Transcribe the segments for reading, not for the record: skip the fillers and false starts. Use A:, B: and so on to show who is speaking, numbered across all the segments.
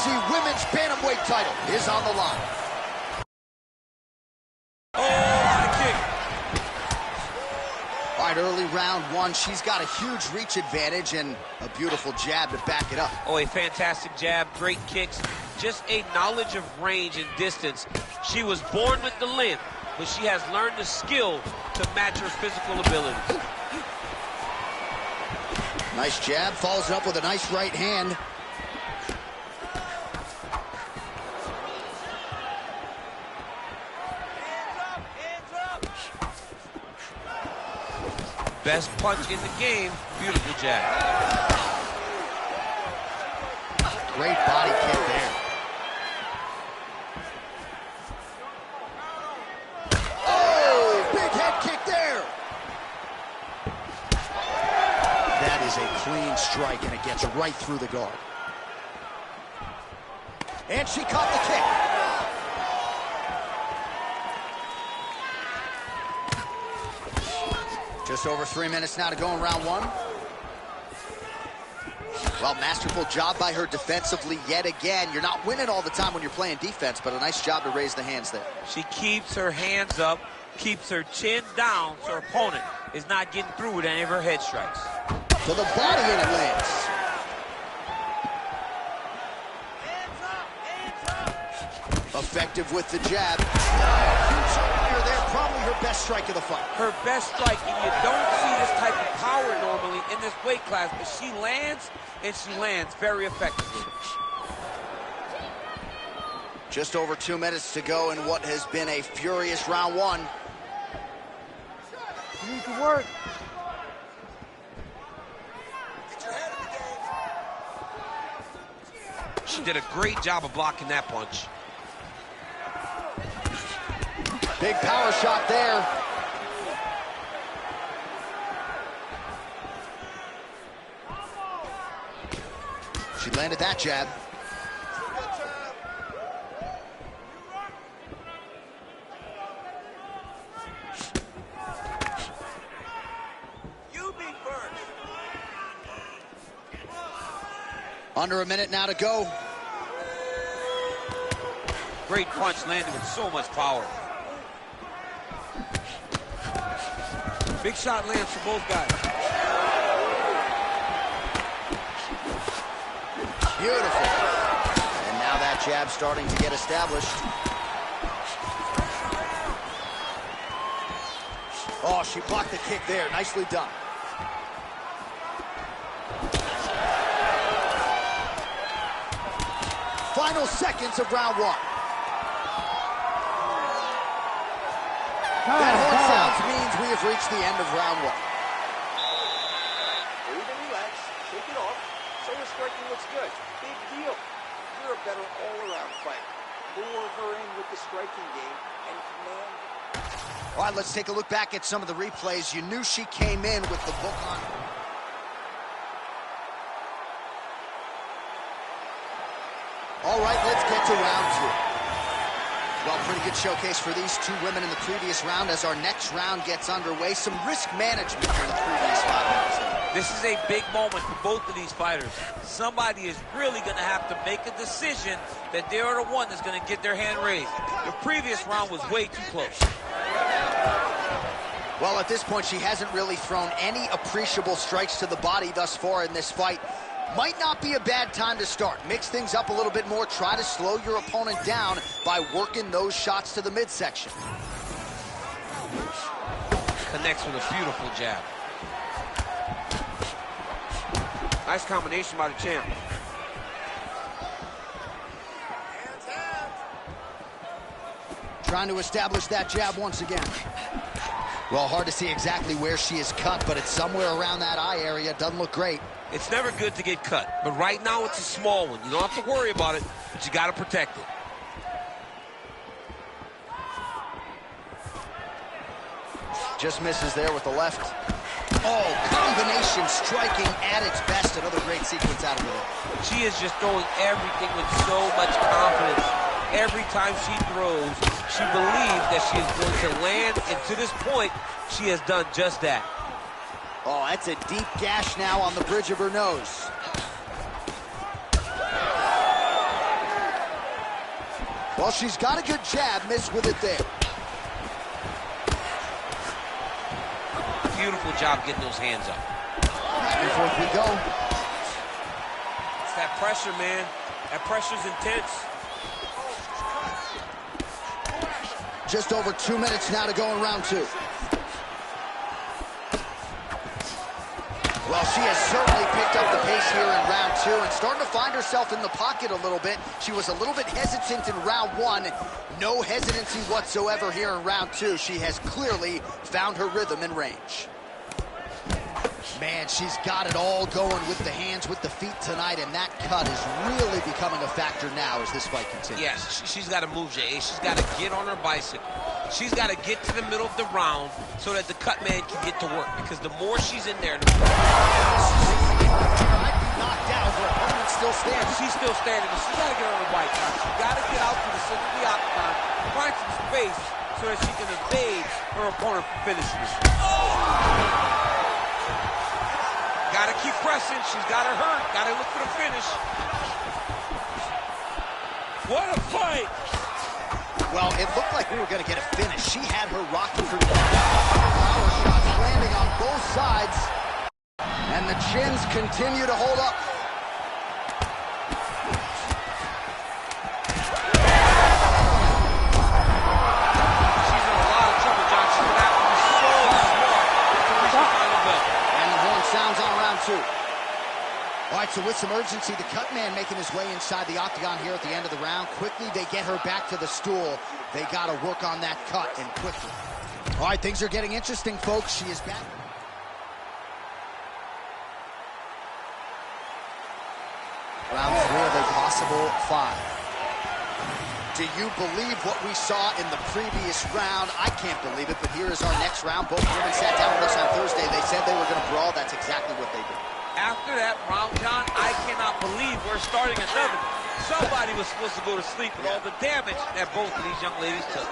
A: UFC Women's Bantamweight title is on the line.
B: Oh, high kick.
A: All right, early round one, she's got a huge reach advantage and a beautiful jab to back it up.
B: Oh, a fantastic jab, great kicks, just a knowledge of range and distance. She was born with the length, but she has learned the skill to match her physical abilities.
A: Nice jab, follows up with a nice right hand.
B: Best punch in the game, beautiful jab.
A: Great body kick there. Oh, big head kick there. That is a clean strike, and it gets right through the guard. And she caught the kick. Just over 3 minutes now to go in round one. Well, masterful job by her defensively yet again. You're not winning all the time when you're playing defense, but a nice job to raise the hands there.
B: She keeps her hands up, keeps her chin down, so her opponent is not getting through with any of her head strikes.
A: To the body, and it lands. Effective with the jab. Huge fire there, probably her best strike of the fight.
B: Her best strike, and you don't see this type of power normally in this weight class, but she lands, and she lands very effectively.
A: Just over 2 minutes to go in what has been a furious round one.
B: You need to work. She did a great job of blocking that punch.
A: Big power shot there. She landed that jab.
B: You be first.
A: Under a minute now to go.
B: Great punch landed with so much power. Big shot lands for both guys.
A: Beautiful. And now that jab starting to get established. Oh, she blocked the kick there. Nicely done. Final seconds of round one. That horn sounds means we have reached the end of round one.
C: Breathe and relax, shake it off. So the striking looks good. Big deal. You're a better all-around fighter. Lure her in with the striking game and command.
A: All right, let's take a look back at some of the replays. You knew she came in with the book on. All right, let's get to round two. Well, pretty good showcase for these two women in the previous round. As our next round gets underway, some risk management in the previous 5 minutes.
B: This is a big moment for both of these fighters. Somebody is really going to have to make a decision that they are the one that's going to get their hand raised. The previous round was way too close.
A: Well, at this point, she hasn't really thrown any appreciable strikes to the body thus far in this fight. Might not be a bad time to start. Mix things up a little bit more. Try to slow your opponent down by working those shots to the midsection.
B: Connects with a beautiful jab. Nice combination by the champ.
A: Trying to establish that jab once again. Well, hard to see exactly where she is cut, but it's somewhere around that eye area. Doesn't look great.
B: It's never good to get cut, but right now it's a small one. You don't have to worry about it, but you got to protect it.
A: Just misses there with the left. Oh, combination striking at its best. Another great sequence out of it.
B: She is just throwing everything with so much confidence. Every time she throws, she believes that she is going to land, and to this point, she has done just that.
A: Oh, that's a deep gash now on the bridge of her nose. Well, she's got a good jab, missed with it there.
B: Beautiful job getting those hands up.
A: Back and forth we go.
B: It's that pressure, man. That pressure's intense.
A: Just over 2 minutes now to go in round 2. Well, she has certainly picked up the pace here in round 2 and starting to find herself in the pocket a little bit. She was a little bit hesitant in round 1. No hesitancy whatsoever here in round 2. She has clearly found her rhythm and range. Man, she's got it all going with the hands, with the feet tonight, and that cut is really becoming a factor now as this fight continues.
B: Yes, she's got to move, J.A. She's got to get on her bicycle. She's got to get to the middle of the round so that the cut man can get to work, because the more she's in there, the more...
A: Knocked out, her opponent's still standing.
D: She's still standing, but she's got to get on her bike now. She's got to get out to the center of the octagon, find some space so that she can evade her opponent from finishing it.
B: Gotta keep pressing. She's got her hurt. Gotta look for the finish.
D: What a fight!
A: Well, it looked like we were going to get a finish. She had her rocking for power shots landing on both sides. And the chins continue to hold up.
B: She's in a lot of trouble, John. She's going to have to be so smart to reach the final belt.
A: And the horn sounds on round 2. All right, so with some urgency, the cut man making his way inside the octagon here at the end of the round. Quickly, they get her back to the stool. They got to work on that cut, and quickly. All right, things are getting interesting, folks. She is back. Round 3 of a possible 5. Do you believe what we saw in the previous round? I can't believe it, but here is our next round. Both women sat down with us on Thursday. They said they were going to brawl. That's exactly what they did.
B: After that round, John, I cannot believe we're starting another. Somebody was supposed to go to sleep with all the damage that both of these young ladies took.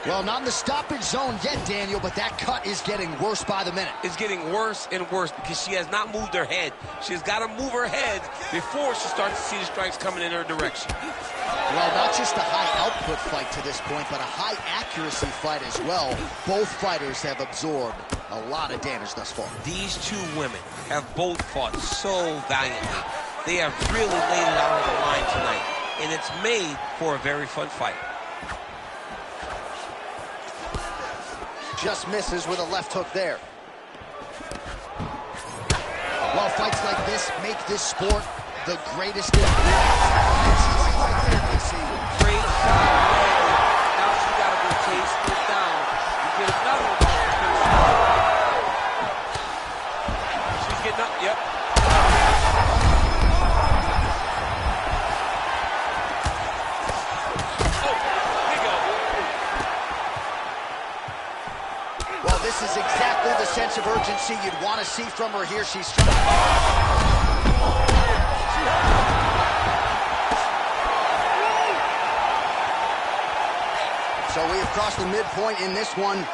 A: Well, not in the stoppage zone yet, Daniel, but that cut is getting worse by the minute.
B: It's getting worse and worse because she has not moved her head. She's got to move her head before she starts to see the strikes coming in her direction.
A: Well, not just a high-output fight to this point, but a high-accuracy fight as well. Both fighters have absorbed a lot of damage thus far.
B: These two women have both fought so valiantly. They have really laid it out on the line tonight, and it's made for a very fun fight.
A: Just misses with a left hook there. Well, fights like this make this sport the greatest in the world.
D: Great shot. Now she's got to go chase this down. You get another one.
B: She's getting up, yep.
A: Well, this is exactly the sense of urgency you'd want to see from her here. She's trying. So we have crossed the midpoint in this one.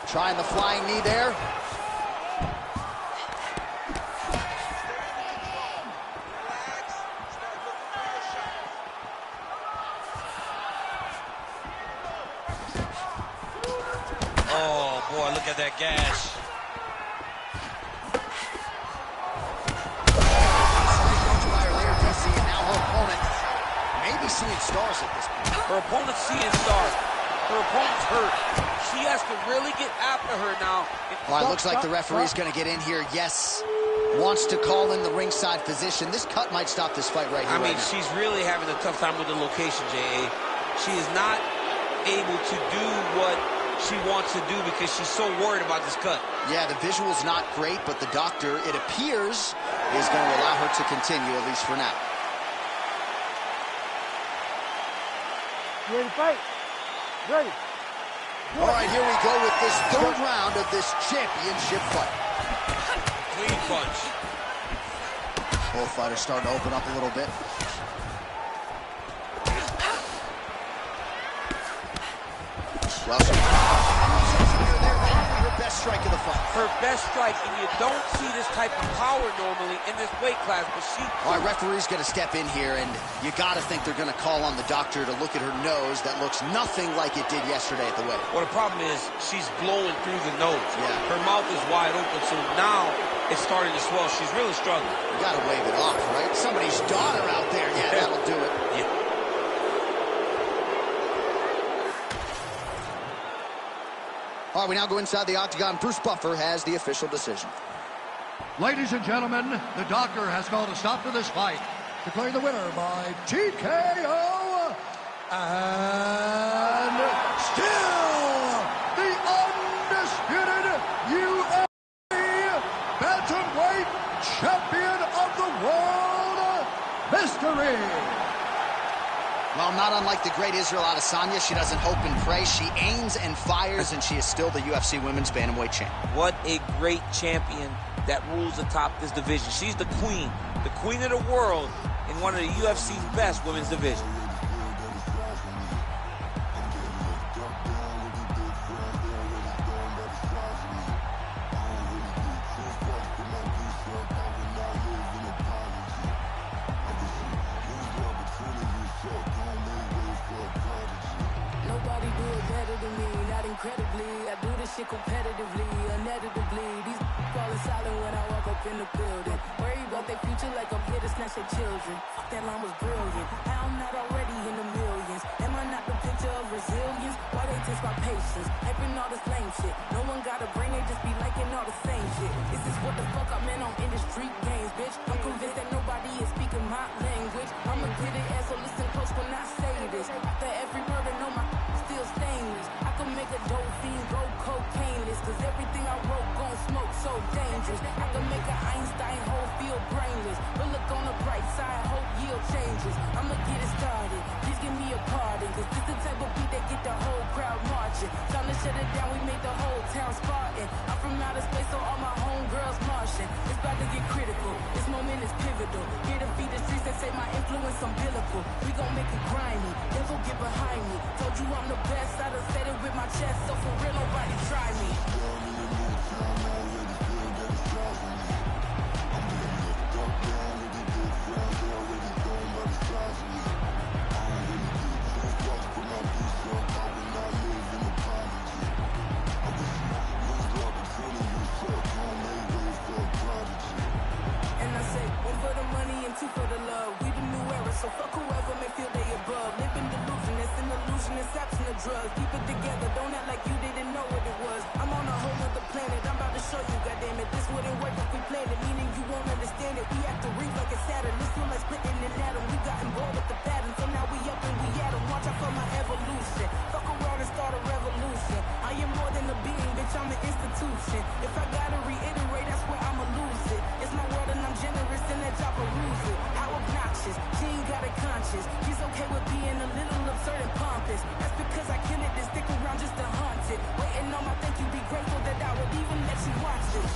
A: Trying the flying knee there.
B: Oh, boy, look at that gash.
A: Seeing stars at this point.
D: Her opponent's seeing stars. Her opponent's hurt. She has to really get after her now.
A: Well, it looks like the referee's going to get in here. Yes, wants to call in the ringside physician. This cut might stop this fight right here.
B: I mean, she's really having a tough time with the location, J.A. She is not able to do what she wants to do because she's so worried about this cut.
A: Yeah, the visual's not great, but the doctor, it appears, is going to allow her to continue, at least for now.
E: You ready to fight? Ready.
A: All right, here we go with this third round of this championship fight.
B: Clean punch.
A: Both fighters starting to open up a little bit. Well, her best strike of the fight?
D: Her best strike, and you don't see this type of power normally in this weight class, but she...
A: All right, referee's going to step in here, and you got to think they're going to call on the doctor to look at her nose that looks nothing like it did yesterday at the weigh.
D: Well, the problem is she's blowing through the nose.
A: Yeah.
D: Her mouth is wide open, so now it's starting to swell. She's really struggling.
A: You got to wave it off, right? Somebody's daughter out there. Yeah, that'll do it.
D: Yeah.
A: All right, we now go inside the octagon. Bruce Buffer has the official decision.
F: Ladies and gentlemen, the doctor has called a stop to this fight, declaring the winner by TKO, and still the undisputed UFC bantamweight champion of the world, Mystery.
A: Well, not unlike the great Israel Adesanya, she doesn't hope and pray. She aims and fires, and she is still the UFC Women's Bantamweight champ.
D: What a great champion that rules atop this division. She's the queen of the world in one of the UFC's best women's divisions.
G: Nobody do it better than me, not incredibly. I do this shit competitively, uneditably. These falling silent when I walk up in the building. Worry about their future like I'm here to snatch their children. Fuck, that line was brilliant. How I'm not already in the millions. Am I not the picture of resilience? Why they test my patience? Hyping all this lame shit. No one got a brain, they just be liking all the same shit. This is what the fuck I'm in on industry games, bitch. I'm convinced that nobody is speaking my language. I'ma get it, and so listen close when I say this. After every murder, no, my still stainless. I can make a dope fiend go cocaine-less, cause everything I wrote gon' smoke so dangerous. I can make an Einstein whole feel brainless, but look on the bright side, hope yield changes. I'ma get it started, please give me a pardon, cause this the type of beat that get the whole crowd marching. Time to shut it down, we made the whole town Spartan. I'm from outer space, so all my homegirls Martian. It's about to get critical, this moment is pivotal. Here to feed the streets, they say my influence umbilical. We gon' make it grimy, never get behind me. Told you I'm the best, I done said it with my chest, so for real, nobody try me. And I say, one for the money and two for the love. We the new era, so fuck whoever may feel they above. Living delusion, it's an illusion, it's absent of drugs. Keep it together, don't act like you didn't know what it was. I'm on a whole other planet, I'm about to show you, goddammit. This wouldn't work if we planned it, meaning you won't understand it. We act to read like it's Saturn, this feel like splitting an atom. We got involved with the pattern, so now we up and we at 'em. Watch out for my evolution. Fuck around and start a revolution. I am more than a being, bitch, I'm an institution. If I gotta reiterate, that's where I'ma lose it. It's my world and I'm generous and that job peruse it. How obnoxious, she ain't got a conscience. She's okay with being a little absurd and pompous. That's because I kill it and stick around just to haunt it. Waiting on my thank you, be grateful that I would even let you watch this.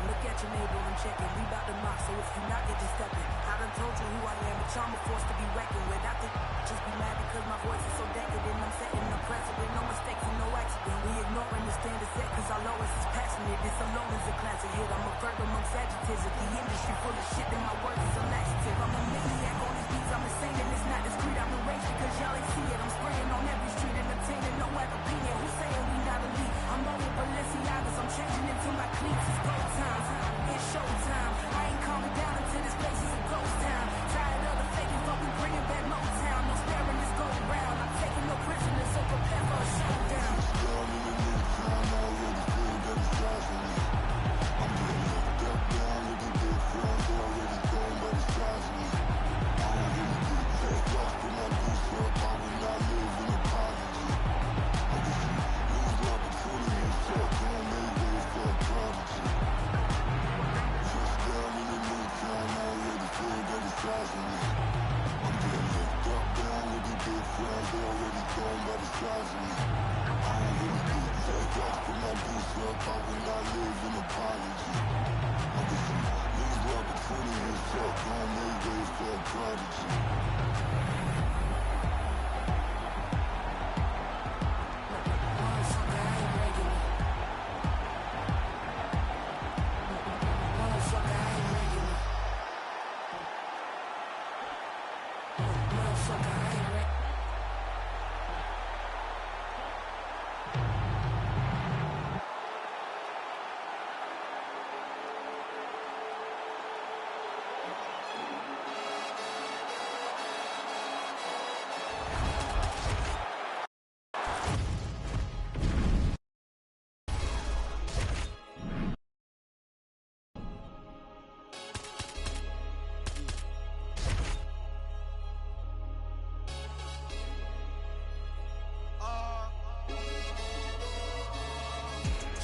G: Look at your neighbor and check it. We bout to mock, so if you not, get to step it. I done told you who I am, but y'all a force to be reckoned with. I think just be mad because my voice is so decadent. I'm setting the precedent, no mistakes and no accident. We ignoring the standard set because our lowest is passionate. This alone is a classic hit. I'm a verb amongst adjectives. If the industry full of shit, then my words is a laxative. I'm a maniac on these beats, I'm insane and it's not discreet. I'm enraged because y'all ain't see it. I'm spraying on every street, entertaining no other opinion. Who's saying we not elite? I'm over Balenciagas, I'm changing into my cleats. It's go time, it's showtime. I ain't calming down until this place is a ghost town. Tired of the faking, fuck, we bringing back Motown. No sparing this go around. I'm taking no prisoners, so prepare for a showdown.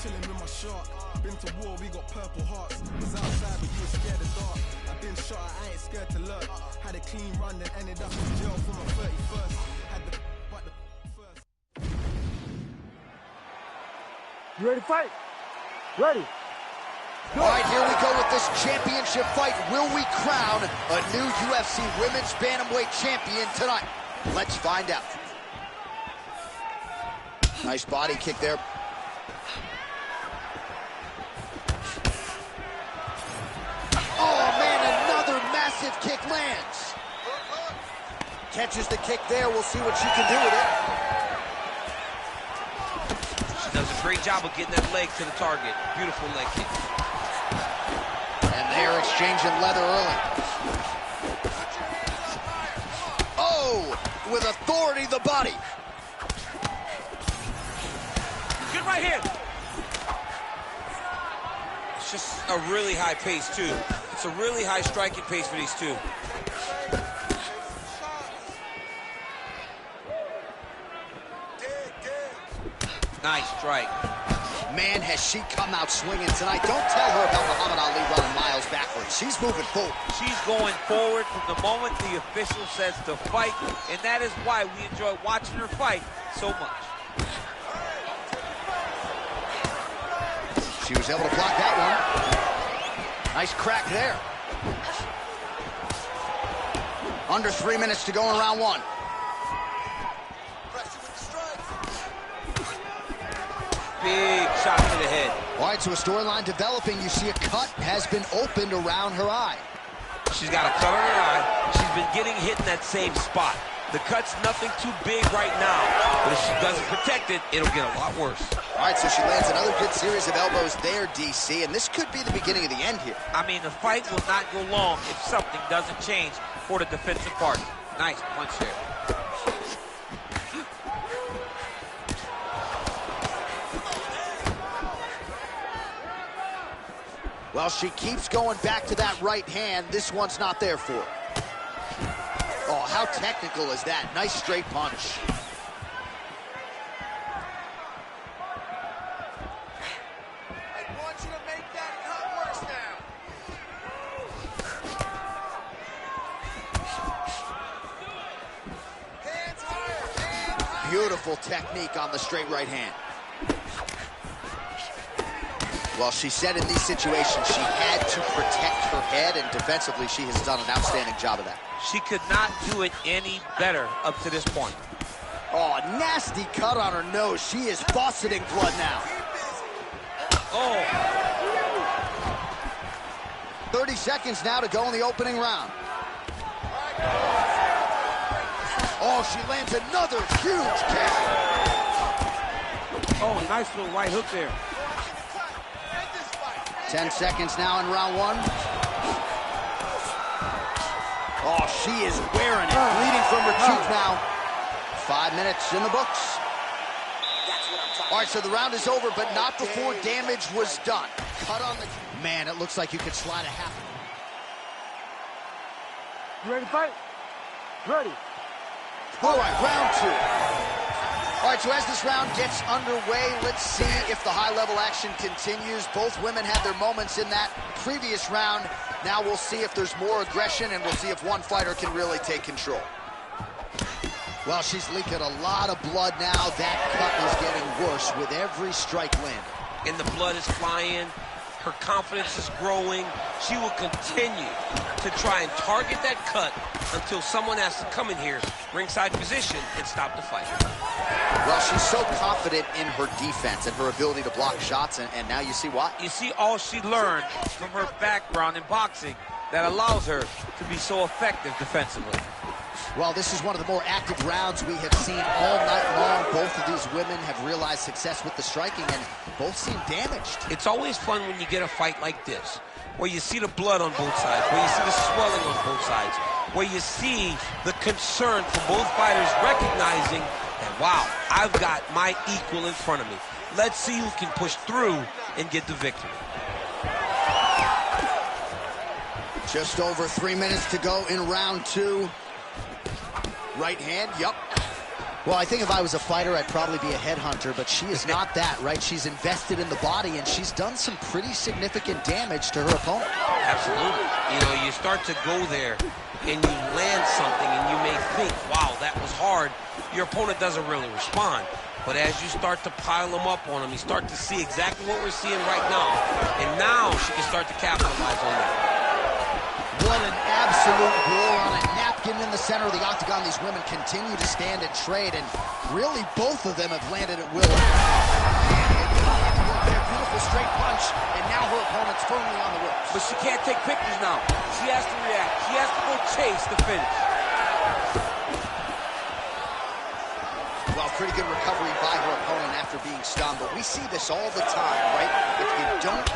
H: Chilling with my shark. Been to war, we got purple hearts. Was outside, but you were scared of dark. I've been shot, I ain't scared to lurk. Had a clean run, then ended up in jail for my 31st. Had the but the first.
E: You ready to fight? Ready.
A: All right, here we go with this championship fight. Will we crown a new UFC Women's Bantamweight champion tonight? Let's find out. Nice body kick there. Oh, man, another massive kick lands. Catches the kick there. We'll see what she can do with it.
B: She does a great job of getting that leg to the target. Beautiful leg kick.
A: And they're exchanging leather early. Oh, with authority, the body.
B: Good right hand. It's just a really high pace, too. It's a really high striking pace for these two. Nice strike.
A: Man, has she come out swinging tonight. Don't tell her about Muhammad Ali running miles backwards. She's moving forward.
B: She's going forward from the moment the official says to fight, and that is why we enjoy watching her fight so much.
A: She was able to block that one. Nice crack there. Under 3 minutes to go in round one.
B: Big shot to the head.
A: All right, so a storyline developing. You see a cut has been opened around her eye.
B: She's got a cut on her eye. She's been getting hit in that same spot. The cut's nothing too big right now, but if she doesn't protect it, it'll get a lot worse.
A: All right, so she lands another good series of elbows there, DC, and this could be the beginning of the end here.
B: I mean, the fight will not go long if something doesn't change for the defensive party. Nice punch there.
A: Well, she keeps going back to that right hand. This one's not there for her. Oh, how technical is that? Nice straight punch.
C: I want you to make that cut worse now. Hands higher, hands higher.
A: Beautiful technique on the straight right hand. Well, she said in these situations she had to protect her head, and defensively she has done an outstanding job of that.
B: She could not do it any better up to this point.
A: Oh, nasty cut on her nose. She is fauceting blood now.
B: Oh.
A: 30 seconds now to go in the opening round. Oh, she lands another huge kick.
D: Oh, nice little right hook there.
A: 10 seconds now in round one. Oh, she is wearing it. Bleeding from her cheek now. 5 minutes in the books. All right, so the round is over, but not before damage was done. Cut on the... Man, it looks like you could slide a half.
E: You ready to fight? Ready.
A: All right, round two. All right, so as this round gets underway, let's see if the high-level action continues. Both women had their moments in that previous round. Now we'll see if there's more aggression, and we'll see if one fighter can really take control. Well, she's leaking a lot of blood now. That cut is getting worse with every strike landed.
B: And the blood is flying. Her confidence is growing. She will continue to try and target that cut until someone has to come in here, ringside position, and stop the fight.
A: Well, she's so confident in her defense and her ability to block shots, and now you see why.
D: You see all she learned from her background in boxing that allows her to be so effective defensively.
A: Well, this is one of the more active rounds we have seen all night long. Both of these women have realized success with the striking, and both seem damaged.
B: It's always fun when you get a fight like this, where you see the blood on both sides, where you see the swelling on both sides, where you see the concern for both fighters recognizing that, wow, I've got my equal in front of me. Let's see who can push through and get the victory.
A: Just over 3 minutes to go in round two. Right hand, yep. Well, I think if I was a fighter, I'd probably be a headhunter, but she is not that, right? She's invested in the body, and she's done some pretty significant damage to her opponent.
B: Absolutely. You know, you start to go there, and you land something, and you may think, wow, that was hard. Your opponent doesn't really respond. But as you start to pile them up on him, you start to see exactly what we're seeing right now. And now she can start to capitalize on that.
A: What an absolute war on a napkin in the center of the octagon. These women continue to stand and trade, and really both of them have landed at will. Beautiful straight punch, and now her opponent's firmly on the ropes.
D: But she can't take pictures now. She has to react. She has to go chase the finish.
A: Well, pretty good recovery by her opponent after being stunned, but we see this all the time, right? If you don't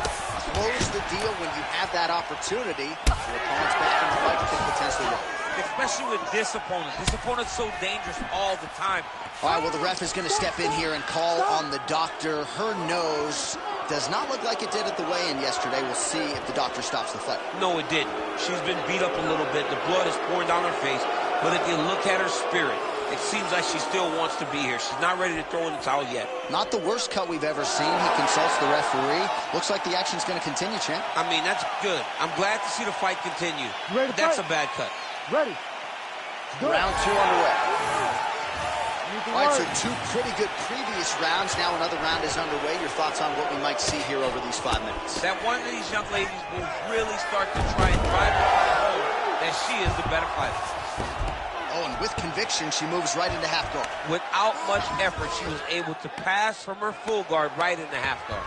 A: close the deal when you have that opportunity, your opponent's back in the fight can potentially win.
D: Especially with this opponent. This opponent's so dangerous all the time.
A: All right, well, the ref is going to step in here and call on the doctor. Her nose does not look like it did at the weigh-in yesterday. We'll see if the doctor stops the fight.
B: No, it didn't. She's been beat up a little bit. The blood is pouring down her face. But if you look at her spirit, it seems like she still wants to be here. She's not ready to throw in the towel yet.
A: Not the worst cut we've ever seen. He consults the referee. Looks like the action's going to continue, champ.
B: I mean, that's good. I'm glad to see the fight continue.
E: Ready to
B: That's
E: fight?
B: a bad cut.
E: Ready.
A: Round two underway.
E: You
A: All right, so two pretty good previous rounds. Now another round is underway. Your thoughts on what we might see here over these 5 minutes?
B: That one of these young ladies will really start to try and drive the fight home that she is the better fighter.
A: Oh, and with conviction, she moves right into half guard.
B: Without much effort, she was able to pass from her full guard right into half guard.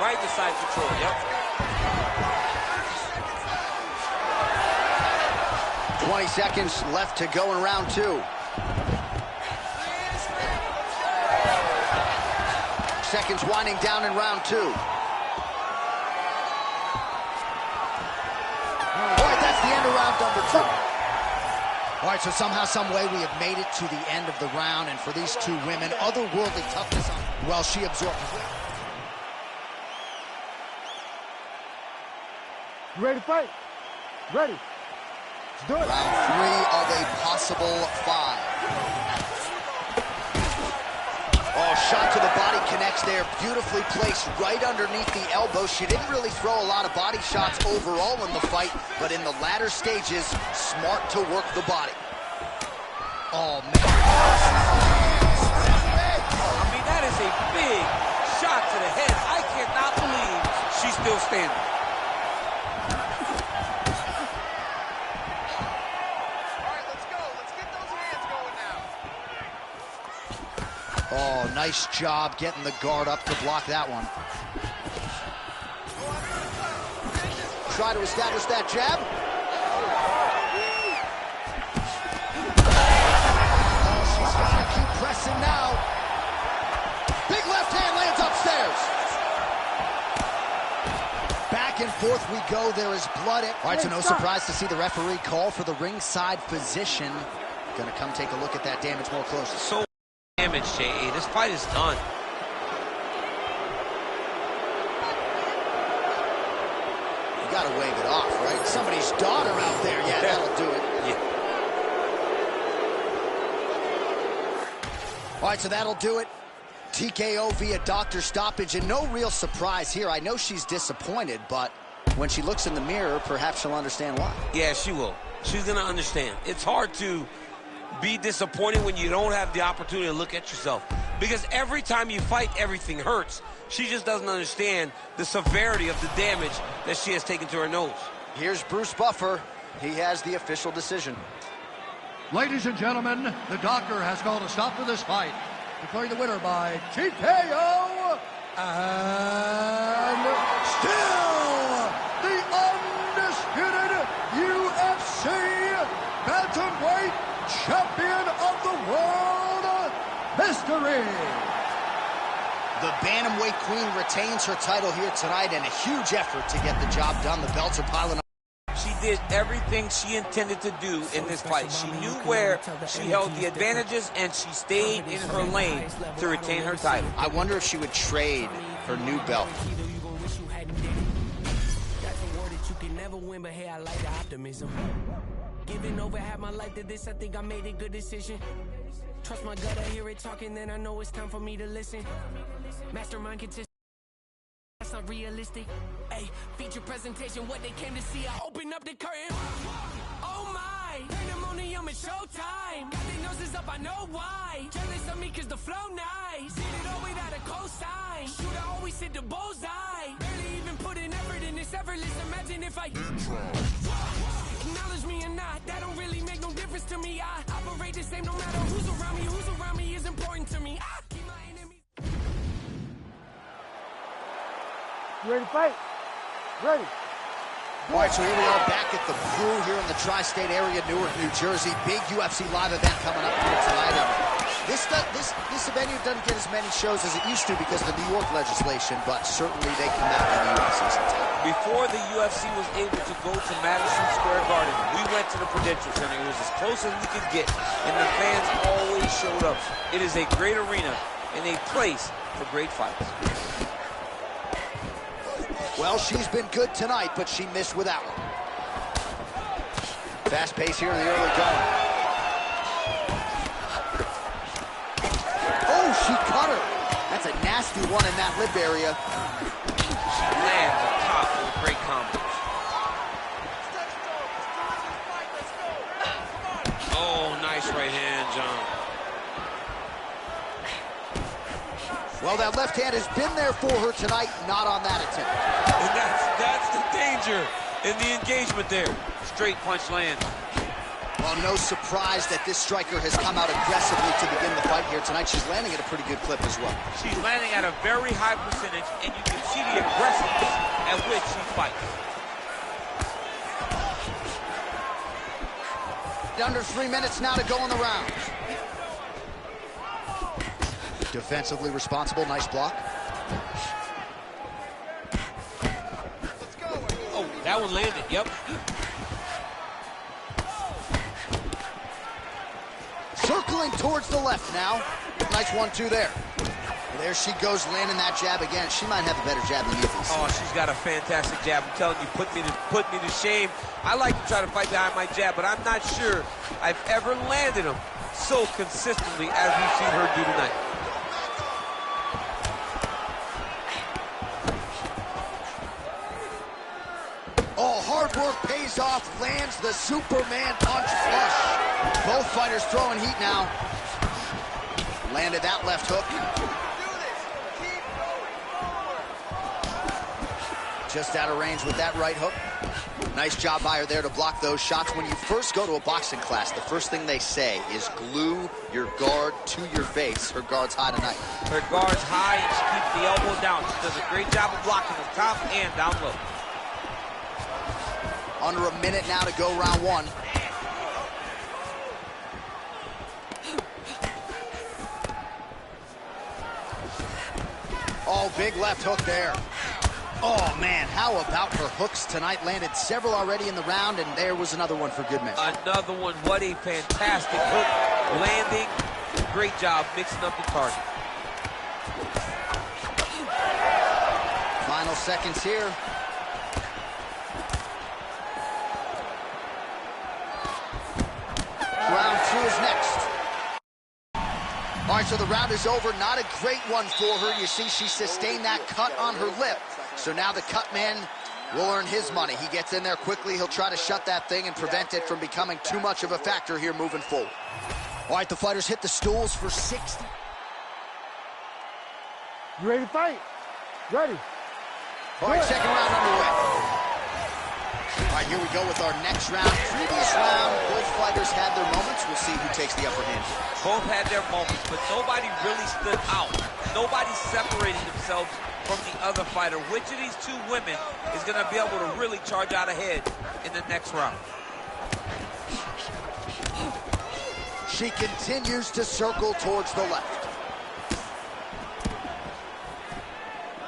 D: Right to side control, yep.
A: 20 seconds left to go in round two. Seconds winding down in round two. All right, that's the end of round number two. All right, so somehow, some way, we have made it to the end of the round, and for these two women, otherworldly toughness on. Well, she absorbed.
E: You ready to fight? Ready. Let's do it.
A: Round three of a possible 5. Oh, shot to the body connects there. Beautifully placed right underneath the elbow. She didn't really throw a lot of body shots overall in the fight, but in the latter stages, smart to work the body. Oh, man.
D: I mean, that is a big shot to the head. I cannot believe she's still standing.
A: Oh, nice job getting the guard up to block that one. Try to establish that jab. Oh, she's got to keep pressing now. Big left hand lands upstairs. Back and forth we go. There is blood. All right, so no surprise to see the referee call for the ringside physician. Gonna come take a look at that damage more closely.
B: So damage, J.A. This fight is done.
A: You gotta wave it off, right? Somebody's daughter out there. Yeah, that'll do it.
B: Yeah.
A: All right, so that'll do it. TKO via doctor stoppage, and no real surprise here. I know she's disappointed, but when she looks in the mirror, perhaps she'll understand why.
B: Yeah, she will. She's going to understand. It's hard to be disappointed when you don't have the opportunity to look at yourself. Because every time you fight, everything hurts. She just doesn't understand the severity of the damage that she has taken to her nose.
A: Here's Bruce Buffer. He has the official decision.
F: Ladies and gentlemen, the doctor has called a stop to this fight, declaring the winner by TKO, and still the undisputed UFC bantamweight champion of the world, Mystery.
A: The bantamweight queen retains her title here tonight, and a huge effort to get the job done. The belts are piling up.
D: She did everything she intended to do in this fight. She knew where she held the advantages, and she stayed in her lane to retain her title.
A: I wonder if she would trade her new belt.
G: Giving over half my life to this, I think I made a good decision. Trust my gut, I hear it talking, then I know it's time for me to listen. Mastermind consistent. That's not realistic. Hey, feature presentation, what they came to see. I open up the curtain. Oh my, pandemonium is showtime. Got their noses up, I know why. Jealous of me cause the flow nice. Hit it all without a cosign. Shooter always hit the bullseye. Barely even put an effort in this effortless. Imagine if I acknowledge me or not. That don't really make no difference to me. I operate the same no matter who's around me. Who's around me is important to me. I keep my enemies.
E: You ready to fight? Ready.
A: All right, so here we are back at the Brew here in the tri-state area, Newark, New Jersey. Big UFC live event coming up here tonight. This venue doesn't get as many shows as it used to because of the New York legislation, but certainly they come out in the UFC sometime.
D: Before the UFC was able to go to Madison Square Garden, we went to the Prudential Center. It was as close as we could get, and the fans always showed up. It is a great arena and a place for great fights.
A: Well, she's been good tonight, but she missed with that one. Fast pace here in the early going. Oh, she cut her. That's a nasty one in that lip area.
D: She lands on top with great combos. Oh, nice right hand, John.
A: Well, that left hand has been there for her tonight, not on that attempt.
D: And that's the danger in the engagement there. Straight punch lands.
A: Well, no surprise that this striker has come out aggressively to begin the fight here tonight. She's landing at a pretty good clip as well.
D: She's landing at a very high percentage, and you can see the aggressiveness at which she fights.
A: Under 3 minutes now to go in the round. Defensively responsible, nice block.
D: Oh, that one landed, yep.
A: Circling towards the left now. Nice 1-2 there. There she goes, landing that jab again. She might have a better jab than you.
D: Oh, she's got a fantastic jab. I'm telling you, put me to shame. I like to try to fight behind my jab, but I'm not sure I've ever landed them so consistently as we've seen her do tonight.
A: Oh, hard work pays off, lands the Superman punch flush. Both fighters throwing heat now. Landed that left hook. Just out of range with that right hook. Nice job by her there to block those shots. When you first go to a boxing class, the first thing they say is glue your guard to your face. Her guard's high tonight.
D: Her guard's high, and she keeps the elbow down. She does a great job of blocking the top and down low.
A: Under a minute now to go round one. Oh, big left hook there. Oh, man, how about her hooks tonight? Landed several already in the round, and there was another one for good measure.
D: Another one. What a fantastic hook. Landing. Great job mixing up the target.
A: Final seconds here. Round two is next. All right, so the round is over. Not a great one for her. You see, she sustained that cut on her lip. So now the cut man will earn his money. He gets in there quickly. He'll try to shut that thing and prevent it from becoming too much of a factor here moving forward. All right, the fighters hit the stools for 60.
E: You ready to fight? Ready.
A: All right, second round underway. All right, here we go with our next round. Previous round, both fighters had their moments. We'll see who takes the upper hand.
D: Both had their moments, but nobody really stood out. Nobody separated themselves from the other fighter. Which of these two women is going to be able to really charge out ahead in the next round?
A: She continues to circle towards the left.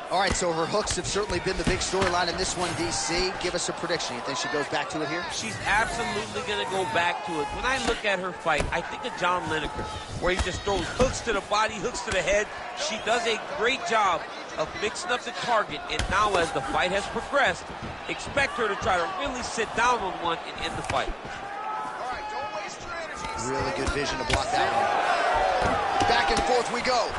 A: All right, so her hooks have certainly been the big storyline in this one, DC. Give us a prediction. You think she goes back to it here?
D: She's absolutely going to go back to it. When I look at her fight, I think of John Lineker, where he just throws hooks to the body, hooks to the head. She does a great job of mixing up the target, and now as the fight has progressed, expect her to try to really sit down on one and end the fight.
C: All right, don't waste your energy.
A: Really good vision to block that one. Back and forth we go.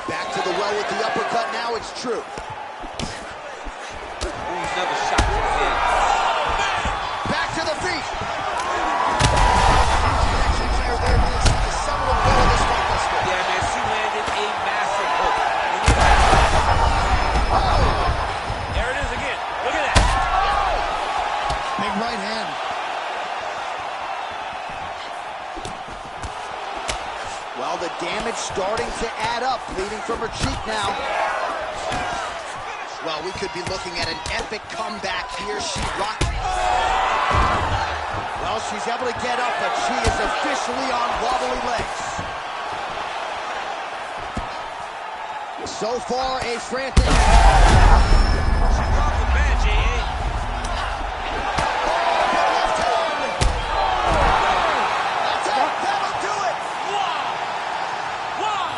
A: Back to the well with the uppercut. Now it's true.
D: Ooh, another shot to the head.
A: Back to the feet. The summer of goal this fight thus far.
D: Yeah, man, she landed a massive hook. There it is again. Look at that.
A: Big right hand. Well, the damage starting to add up, bleeding from her cheek now. Well, we could be looking at an epic comeback here. She rocked. Well, she's able to get up, but she is officially on wobbly legs. So far, a frantic...
D: She dropped the bench, eh?
A: That'll do it!
D: Wow!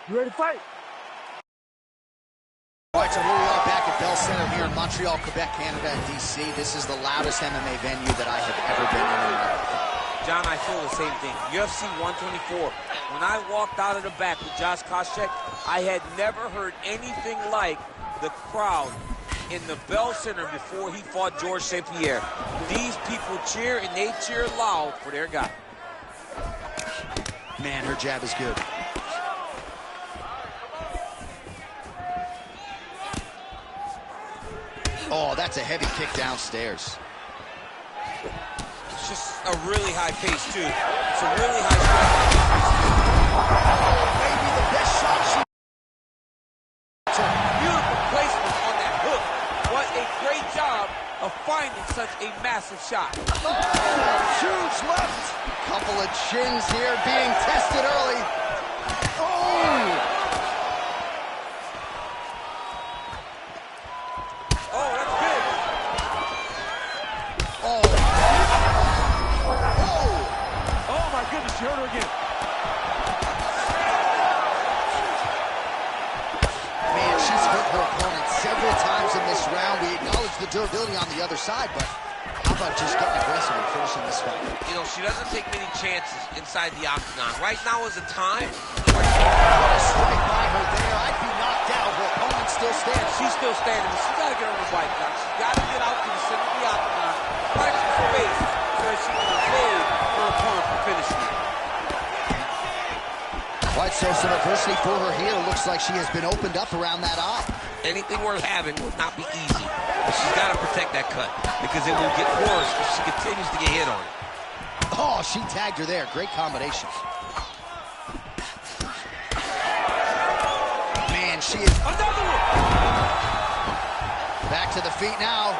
E: You ready to fight?
A: All right, so here we are back at Bell Center here in Montreal, Quebec, Canada, and DC. This is the loudest MMA venue that I have ever been in my life.
D: John, I feel the same thing. UFC 124. When I walked out of the back with Josh Koscheck, I had never heard anything like the crowd in the Bell Center before he fought George St. Pierre. These people cheer, and they cheer loud for their guy.
A: Man, her jab is good. Oh, that's a heavy kick downstairs.
D: It's just a really high pace, too. It's a really high strike.
A: Maybe the best shot she...
D: Beautiful placement on that hook. What a great job of finding such a massive shot.
A: Oh, huge left. Couple of chins here being tested early. Oh!
D: Oh, that's big.
A: Oh.
E: Oh my goodness, you hurt her again.
A: Man, she's hurt her opponent several times in this round. We acknowledge the durability on the other side, but how about just getting aggressive and finishing this fight?
B: You know, she doesn't take many chances inside the octagon. Right now is a time
A: What a strike by her there. I'd be knocked out. Her opponent still stands.
D: She's still standing, but she's got to get on the bike now. She's got to get out to the center of the octagon, find some space so that she can evade her opponent from finishing.
A: All right, So some adversity for her here. Looks like she has been opened up around that eye.
B: Anything worth having will not be easy. But she's got to protect that cut because it will get worse if she continues to get hit on it.
A: Oh, she tagged her there. Great combination. Man, she is...
B: Another one!
A: Back to the feet now.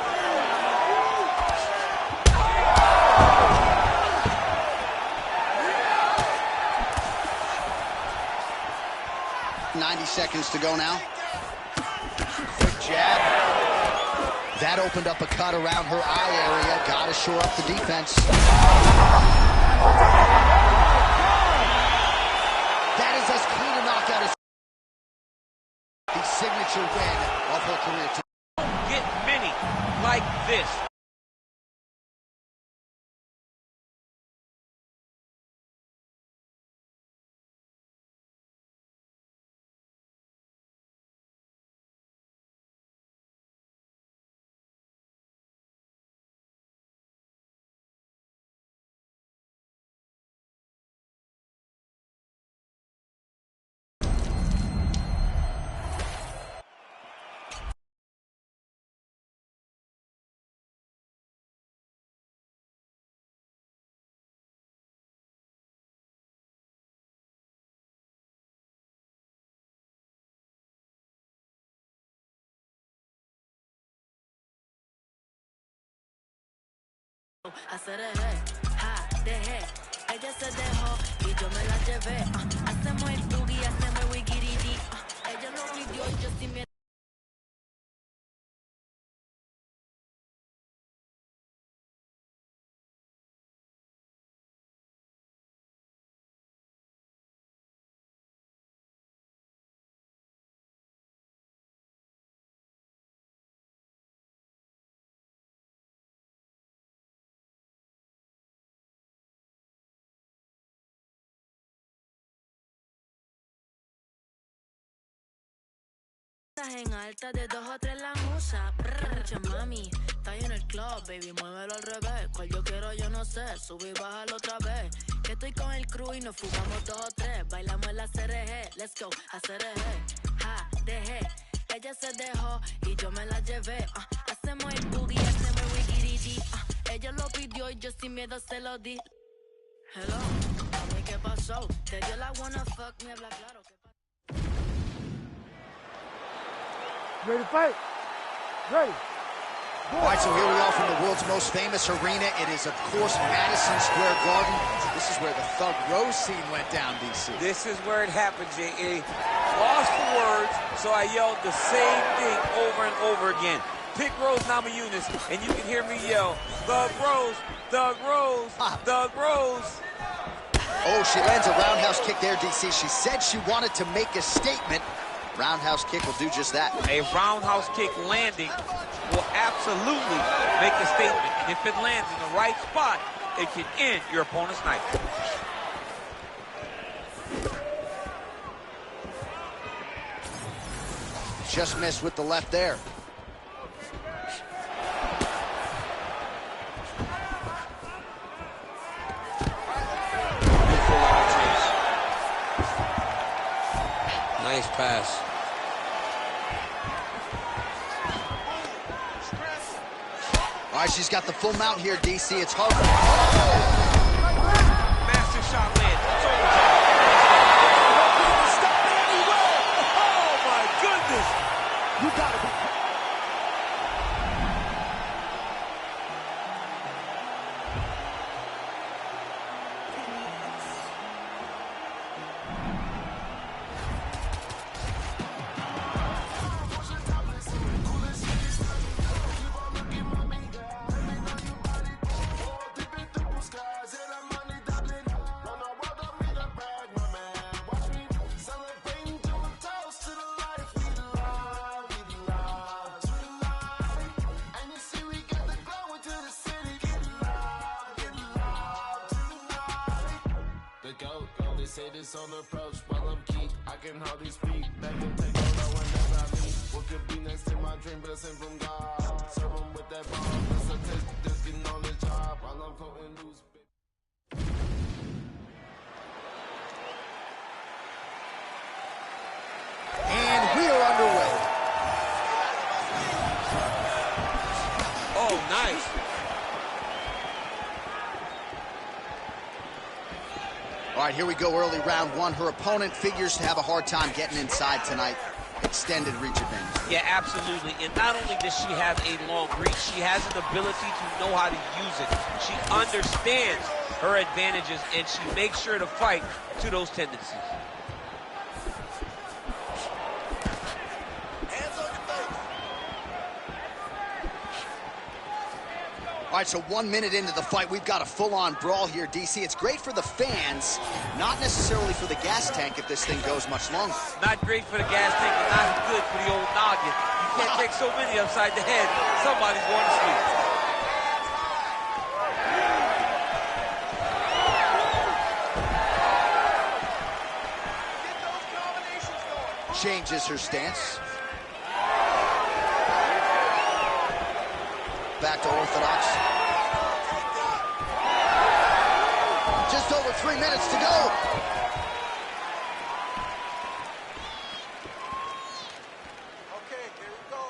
A: Seconds to go now. Quick jab. That opened up a cut around her eye area. Got to shore up the defense. That is as clean a knockout as the signature win of her career.
D: Get many like this.
G: Hacer ja, dejé. Ella se dejó y yo me la llevé. Hacemos el boogie, hacemos el wigiridi. Ella lo pidió y yo sí me... En alta de 2 o 3 la musa. Mucha mami, está ahí en el club, baby, muévelo al revés. Cual yo quiero, yo no sé, sube y bájalo otra vez. Que estoy con el crew y nos fumamos 2 o 3. Bailamos en la CRG, let's go, a CRG. Ja, dejé, ella se dejó y yo me la llevé. Hacemos el boogie, hacemos el wigiridi. Ella lo pidió y yo sin miedo se lo di. Hello, mami, ¿qué pasó? Te dio la wanna fuck, me habla claro.
E: Ready to fight? Ready.
A: All right, so here we are from the world's most famous arena. It is, of course, Madison Square Garden. This is where the Thug Rose scene went down, DC.
D: This is where it happened, J.A. Lost for words, so I yelled the same thing over and over again. Pick Rose Namajunas, and you can hear me yell, Thug Rose, Thug Rose, Thug Rose.
A: Oh, she lands a roundhouse kick there, DC. She said she wanted to make a statement. Roundhouse kick will do just that.
D: A roundhouse kick landing will absolutely make a statement. And if it lands in the right spot, it can end your opponent's night.
A: Just missed with the left there.
B: Nice pass.
A: All right, she's got the full mount here, DC. It's hard.
D: Massive shot land. Oh, my goodness.
E: You gotta be...
H: Say this on approach while I'm key. I can hardly speak. Back and take over whenever I meet. What could be next to my dream, blessing from God. Serve 'em with that bomb. That's a taste that's getting on the job while I'm floating loose.
D: Oh, nice.
A: All right, here we go, early round one. Her opponent figures to have a hard time getting inside tonight. Extended reach advantage.
D: Yeah, absolutely. And not only does she have a long reach, she has an ability to know how to use it. She understands her advantages, and she makes sure to fight to those tendencies.
A: All right, so 1 minute into the fight, we've got a full-on brawl here, DC. It's great for the fans, not necessarily for the gas tank if this thing goes much longer.
D: Not great for the gas tank, but not good for the old noggin. You can't take so many upside the head. Somebody's going to sleep.
A: Changes her stance. Back to orthodox. Just over 3 minutes to go.
C: Okay, here we go.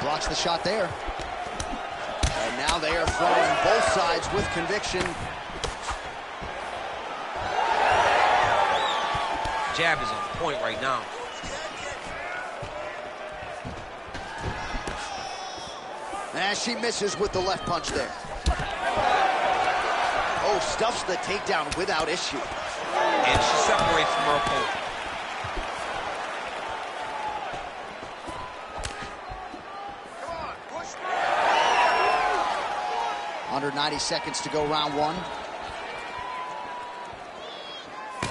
A: Blocks the shot there. And now they are throwing both sides with conviction.
D: Jab is on point right now.
A: And she misses with the left punch there. Oh, stuffs the takedown without issue.
D: And she separates from her opponent.
A: Under 90 seconds to go, round one.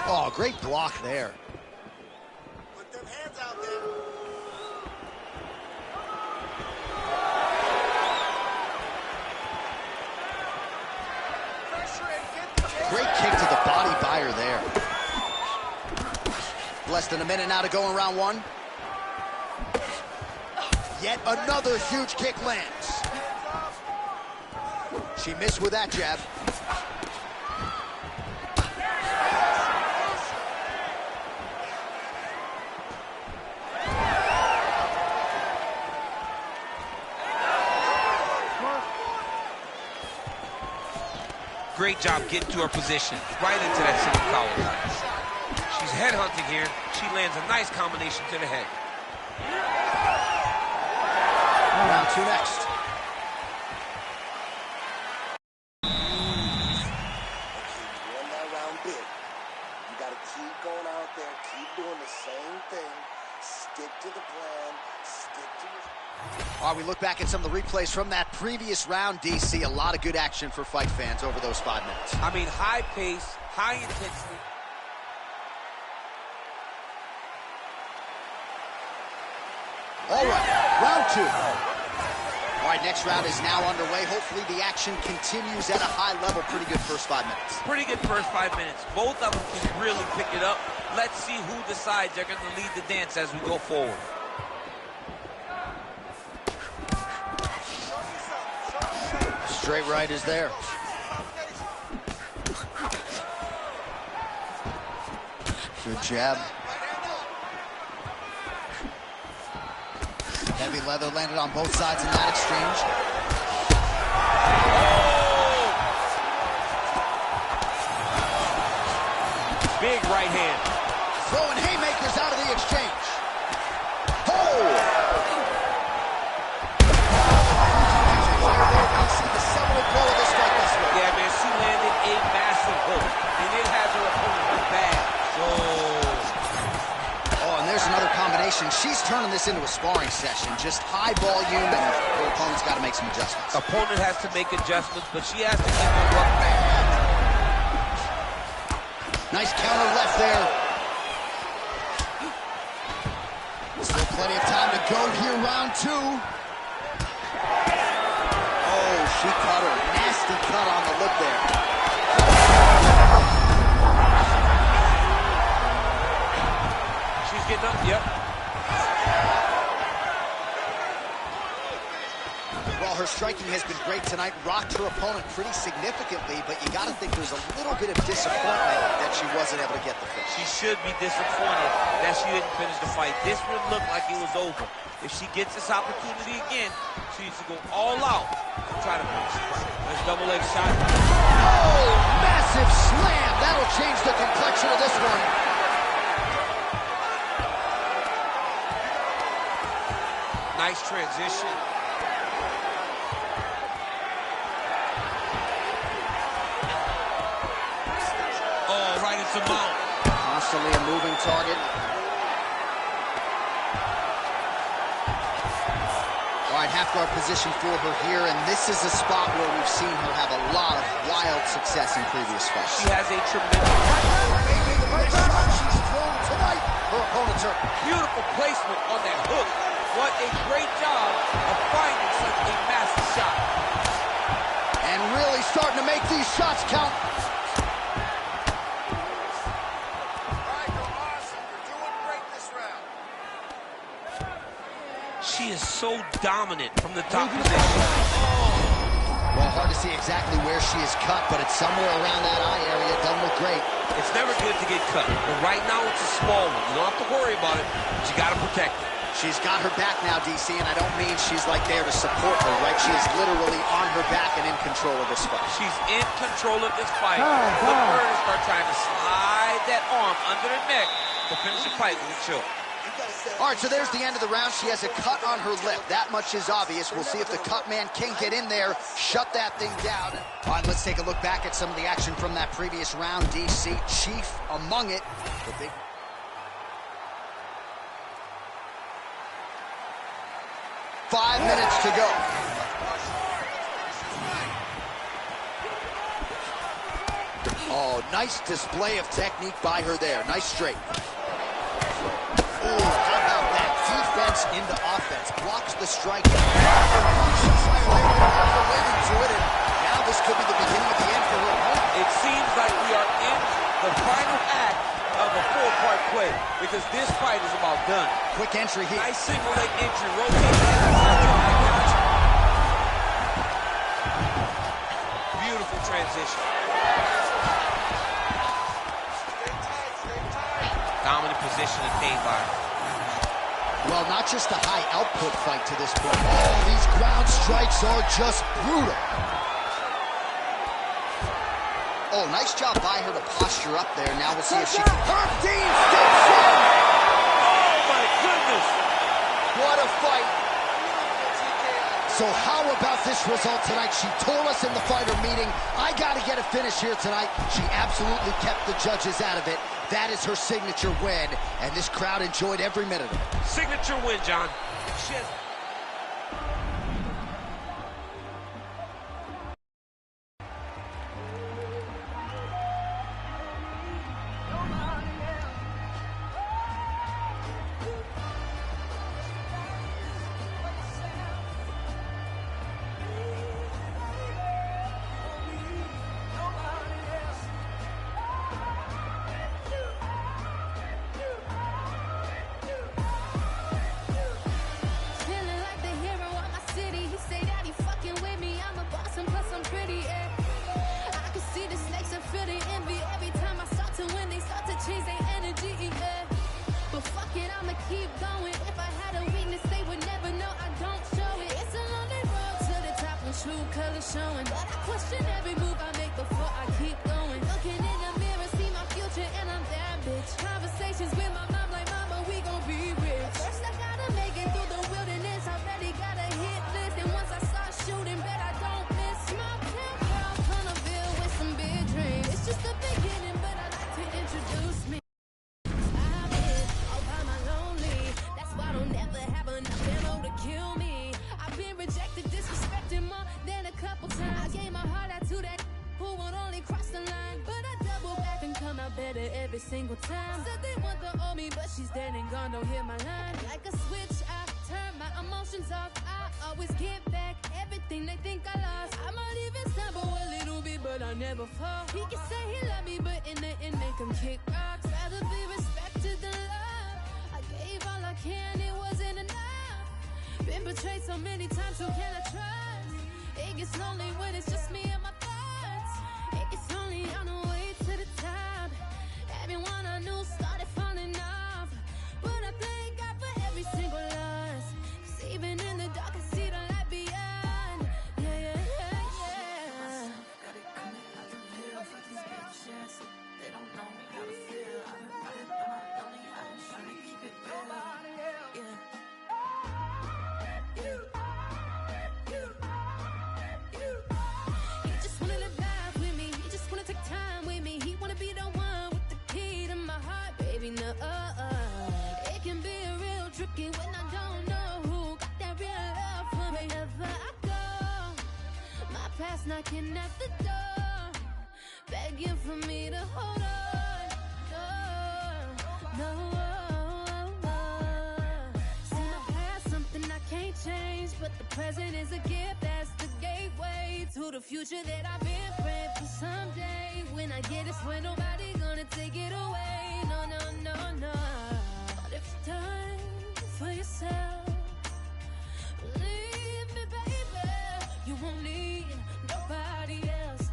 A: Oh, great block there.
C: Put them hands out there.
A: Great kick to the body by her there. Less than a minute now to go in round one. Yet another huge kick lands. She missed with that jab.
D: Great job getting to her position, right into that single collar line. She's headhunting here. She lands a nice combination to the head.
A: Round two next. All right, we look back at some of the replays from that previous round, DC. A lot of good action for fight fans over those 5 minutes.
D: I mean, high pace, high intensity.
A: All right, round two. All right, next round is now underway. Hopefully the action continues at a high level. Pretty good first 5 minutes.
D: Pretty good first 5 minutes. Both of them can really pick it up. Let's see who decides they're going to lead the dance as we go forward.
A: Straight right is there. Good jab. Heavy leather landed on both sides in that exchange.
D: Oh! Big right hand.
A: Throwing haymakers out of the exchange. Oh!
D: Yeah, man, she landed a massive hook, and it has her opponent hurt bad.
A: Oh, and there's another combination. She's turning this into a sparring session. Just high volume, and her opponent's got to make some adjustments.
D: Opponent has to make adjustments, but she has to keep her up.
A: Nice counter left there. Still plenty of time to go here, round two. Oh, she cut her. Nasty cut on the lip there.
D: She's getting up, yep.
A: Well, her striking has been great tonight, rocked her opponent pretty significantly, but you got to think there's a little bit of disappointment that she wasn't able to get the finish.
D: She should be disappointed that she didn't finish the fight. This would look like it was over. If she gets this opportunity again, she needs to go all out to try to finish the fight. Nice double leg shot.
A: Oh, massive slam. That'll change the complexion of this one.
B: Nice transition. Oh, right into mount.
A: Constantly a moving target. All right, half guard position for her here, and this is a spot where we've seen her have a lot of wild success in previous fights.
D: She has a tremendous...
A: She's thrown tonight. Her opponent's hurt.
D: Beautiful placement on that hook. What a great job of finding such a massive shot.
A: And really starting to make these shots count.
B: She is so dominant from the top position.
A: Well, hard to see exactly where she is cut, but it's somewhere around that eye area. It doesn't look great.
B: It's never good to get cut, but right now it's a small one. You don't have to worry about it, but you got to protect it.
A: She's got her back now, DC, and I don't mean she's like there to support her, right? She is literally on her back and in control of this fight.
D: She's in control of this fight. Look for her to start trying to slide that arm under the neck to finish the fight with a choke.
A: All right, so there's the end of the round. She has a cut on her lip. That much is obvious. We'll see if the cut man can get in there, shut that thing down. All right, let's take a look back at some of the action from that previous round, DC. Chief among it. The big... Five minutes to go. Oh, nice display of technique by her there. Nice straight. Ooh, how about that? Defense into offense. Blocks the strike. She's waiting to it, and now this could be the beginning of the end for her opponent.
D: It seems like we are in the final act of a four-part play because this fight is about done.
A: Quick entry here.
D: Nice single leg entry. Rotate. Beautiful transition. Dominant position attained by her.
A: Well, not just a high output fight to this point. Oh, these ground strikes are just brutal. Oh, nice job by her to posture up there. Now we'll see if she can... Herb Dean steps in!
D: Oh, my goodness!
A: What a fight! So how about this result tonight? She told us in the fighter meeting, I got to get a finish here tonight. She absolutely kept the judges out of it. That is her signature win, and this crowd enjoyed every minute of it.
B: Signature win, John. Shit.
G: Keep going. If I had a weakness, they would never know. I don't show it. It's a lonely road to the top when true colors showing. But I question every move I make before I keep going. Looking in the mirror, see my future, and I'm that bitch. Conversations with my mom, like, mama, we gon' be rich. First, I gotta make it through the wilderness. Already got a hit list, and once I start shooting, bet I don't miss. Small town girl, Tunnelville with some big dreams. It's just the beginning, but I'd like to introduce me. Better every single time. Said they want the old me, but she's dead and gone. Don't hear my line. Like a switch, I turn my emotions off. I always get back everything they think I lost. I might even stumble a little bit, but I never fall. He can say he love me, but in the end make him kick rocks. Rather be respected than love. I gave all I can, it wasn't enough. Been betrayed so many times, who can I trust? It gets lonely when it's just me and my thoughts. It gets lonely on the way to the top. Everyone I knew started falling off, but I thank God for every single loss. 'Cause even in the dark I see the light beyond. Yeah, yeah, yeah, yeah. Got it coming out the hill for these bitches. They don't know how to feel. I've been running through my lonely. I've been trying to keep it real. Yeah. He just wanna live life with me. He just wanna take time with me. He wanna be the one with the key to my heart, baby. No, it can be real tricky when I don't know who got that real love for me. Wherever I go, my past knocking at the door, begging for me to hold on. No, no. See my past, something I can't change, but the present is a gift. That's the gateway to the future that I've been praying for someday. When I get it, swear nobody gonna take it away. No, no, no, no. But if it's time for yourself, believe me, baby, you won't need nobody else.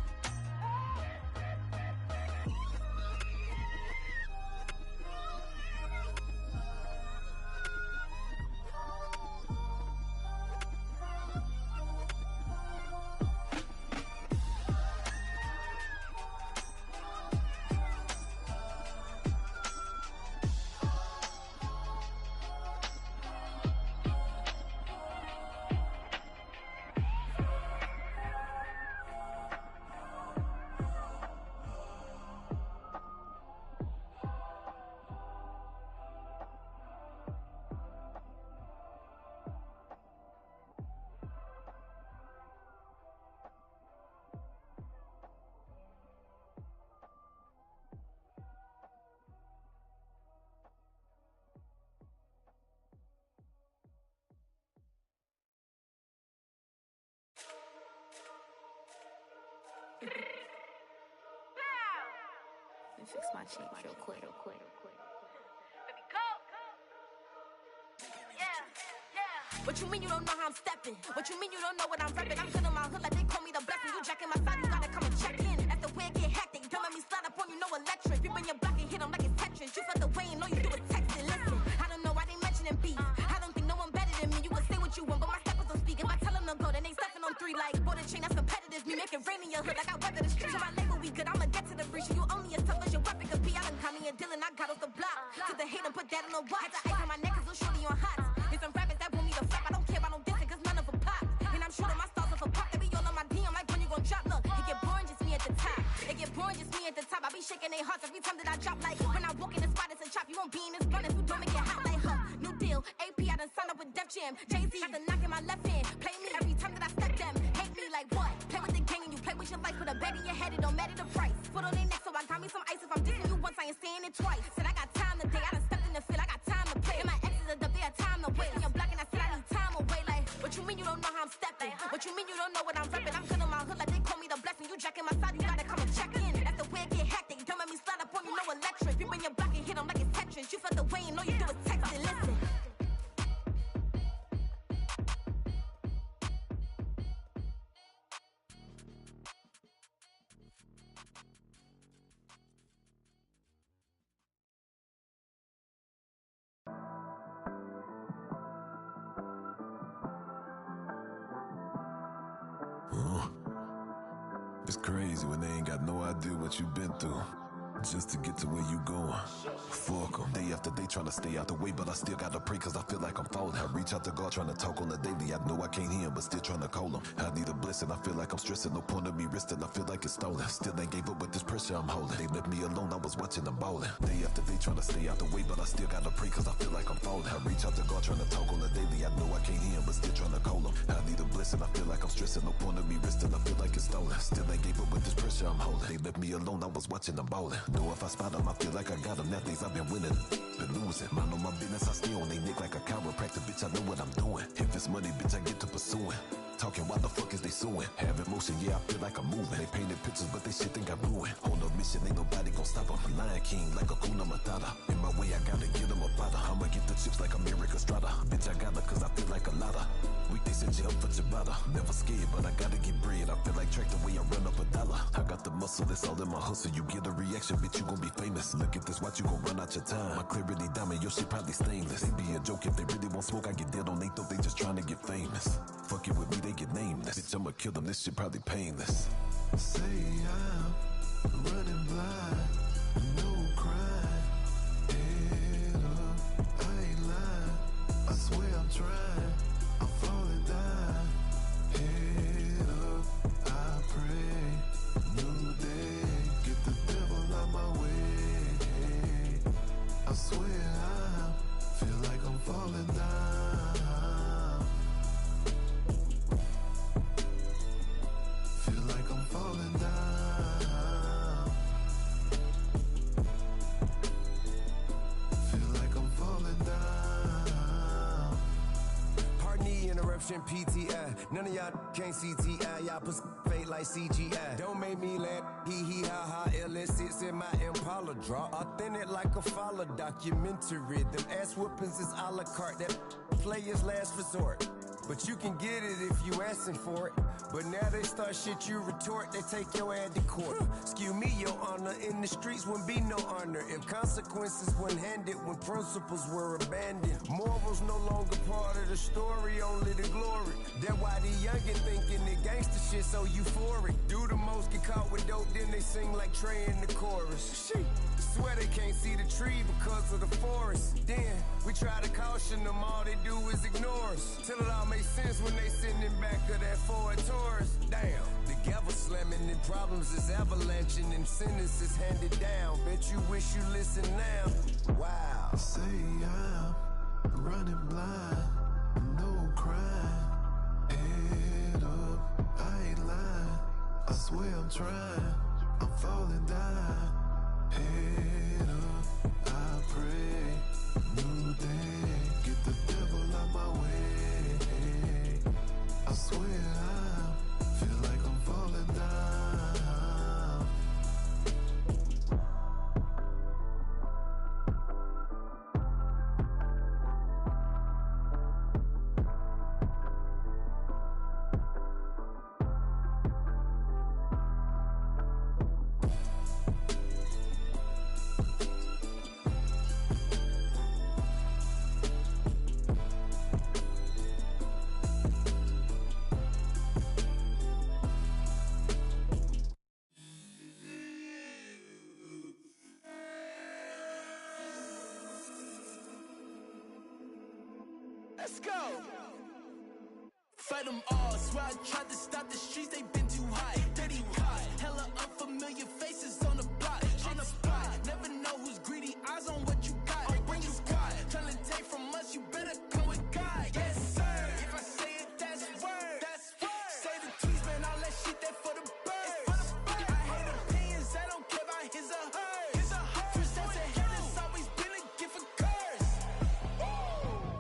G: Let me fix my cheek real quick. What you mean you don't know how I'm stepping? What you mean you don't know what I'm repping? I'm good in my hood like they call me the blessing. You jacking my side, you gotta come and check in. That's the way it get hectic. Don't make me slide up on you, no electric. People in your block and hit them like it's Tetris. You felt the way and all you do is text it. Listen, I don't know why they mentioning beef. I don't think no one better than me. You can say what you want, but my steppers don't speak. If I tell them to go, then they stepping on 3 like border chain. That's competitive. Me make it rain in your hood like I weather the streets. So my label we good. I'ma get to the breach. You only as tough as your weapon could be. I done caught me a Dylan. I got off the block. To the hate and put that on the watch. Had the ice on my neck 'cause little shorty on hot. Here's some rappers that want me to flop. I don't care about no dissing 'cause none of them pop. And I'm shooting my stars off a pop. They be all on my DM like when you gon' drop. Look, it get boring just me at the top. It get boring just me at the top. I be shaking their hearts every time that I drop. Like when I walk in the spot, it's a chop. You won't be in this blunt if you don't make it hot like her. New deal, AP, I done signed up with Def Jam. Jay-Z got the knock in my left hand. Play me every time that I step them. Hate me like what? Play with the gang and you play with your life. Put a bag in your head, it don't matter the price. Foot on their neck, so I got me some ice. If I'm dissing you once, I ain't saying it twice. Said I got time today, I done stepped in the field, I got time to play. And my exes are up, they had time to wait. And you're blocking, I said I need time away. Like, what you mean you don't know how I'm stepping? What you mean you don't know what I'm repping? I'm good in my hood like they call me the blessing. You jacking my side, you gotta come and check in. That's the way it get hectic. Don't make me slide up on you, no electric. People in your block and hit them like it's Tetris. You felt the way and all you do is text it. Listen.
I: It's crazy when they ain't got no idea what you've been through. Just to get to where you going. Fuck 'em. Day after day trying to stay out the way, but I still gotta pray 'cause I feel like I'm falling. I reach out to God trying to talk on the daily. I know I can't hear him, but still trying to call him. I need a blessing, I feel like I'm stressing. No point of me resting, I feel like it's stolen. Still ain't gave up with this pressure I'm holding. They left me alone, I was watching them ballin'. Day after day trying to stay out the way, but I still gotta pray 'cause I feel like I'm falling. I reach out to God trying to talk on the daily. I know I can't hear him, but still trying to call him. I need a blessing, I feel like I'm stressing. No point of me resting, I feel like it's stolen. Still ain't gave up with this pressure I'm holding. They left me alone, I was watching them ballin'. Know if I spot them, I feel like I got them. Nowadays I've been winning, been losing. Mind on my business, I stay on they neck like a chiropractor. Bitch, I know what I'm doing. If it's money, bitch, I get to pursuing. Talking, why the fuck is they suing? Have emotion, yeah, I feel like I'm moving. They painted pictures, but they shit think I'm ruined. On a mission, ain't nobody gon' stop 'em. Lion King like a Kuna Matata. In my way, I gotta get them a bada. I'ma get the chips like America Strata. Bitch, I got her 'cause I feel like a lotta. Weekday said jump for your matter. Never scared, but I gotta get bread. I feel like track the way I run up a dollar. I got the muscle, that's all in my hustle. You get a reaction, bitch, you gon' be famous. Look at this watch, you gon' run out your time. My clarity diamond, your shit probably stainless. They be a joke if they really want smoke. I get dead on they thought they just trying to get famous. Fucking with me, they get nameless. Bitch, I'ma kill them, this shit probably painless.
H: Say I'm running blind, no crime. Head up, I ain't lying. I swear I'm trying. I'm falling down. Head up, I pray. New day, get the devil out my way. I swear I feel like I'm falling down. Feel like I'm falling down. Feel like I'm falling down.
J: Pardon the interruption, PTI. None of y'all can't see TI. Y'all put fake like CGI. Don't make me laugh. Hee ha ha. LS6 in my Impala drop. Authentic like a follow documentary. Them ass whoopings is a la carte. That player's last resort. But you can get it if you asking for it. But now they start shit you retort, they take your ad to court. Excuse me, your honor, in the streets wouldn't be no honor if consequences weren't handed, when principles were abandoned. Morals no longer part of the story, only the glory. That's why the youngin' thinking the gangster shit so euphoric. Do the most, get caught with dope, then they sing like Trey in the chorus. Shit. Swear they can't see the tree because of the forest. Then we try to caution them, all they do is ignore us. Till it all makes sense when they sitting in back of that Ford Taurus. Damn, the gavel slamming and problems is avalanching and sentences handed down. Bet you wish you listen now. Wow.
H: Say I'm running blind, no crime. Head up, I ain't lying. I swear I'm trying. I'm falling down. Head up, I pray. New day, get the devil out my way. I swear I feel like I'm falling down.
G: Let's go. Fight them all. Swear I tried to stop the streets, they been too hot. Dirty hot. Hella unfamiliar faces on the block. On the spot. Never know who's greedy. Eyes on what you got. Bring your squad. Trying to take from us, you better come with God. Yes, sir. If I say it, that's word. That's word. Say the tweets, man, all that shit there for the birds. I hate opinions, I don't care about his or hers. First steps ahead has always been a gift for curse.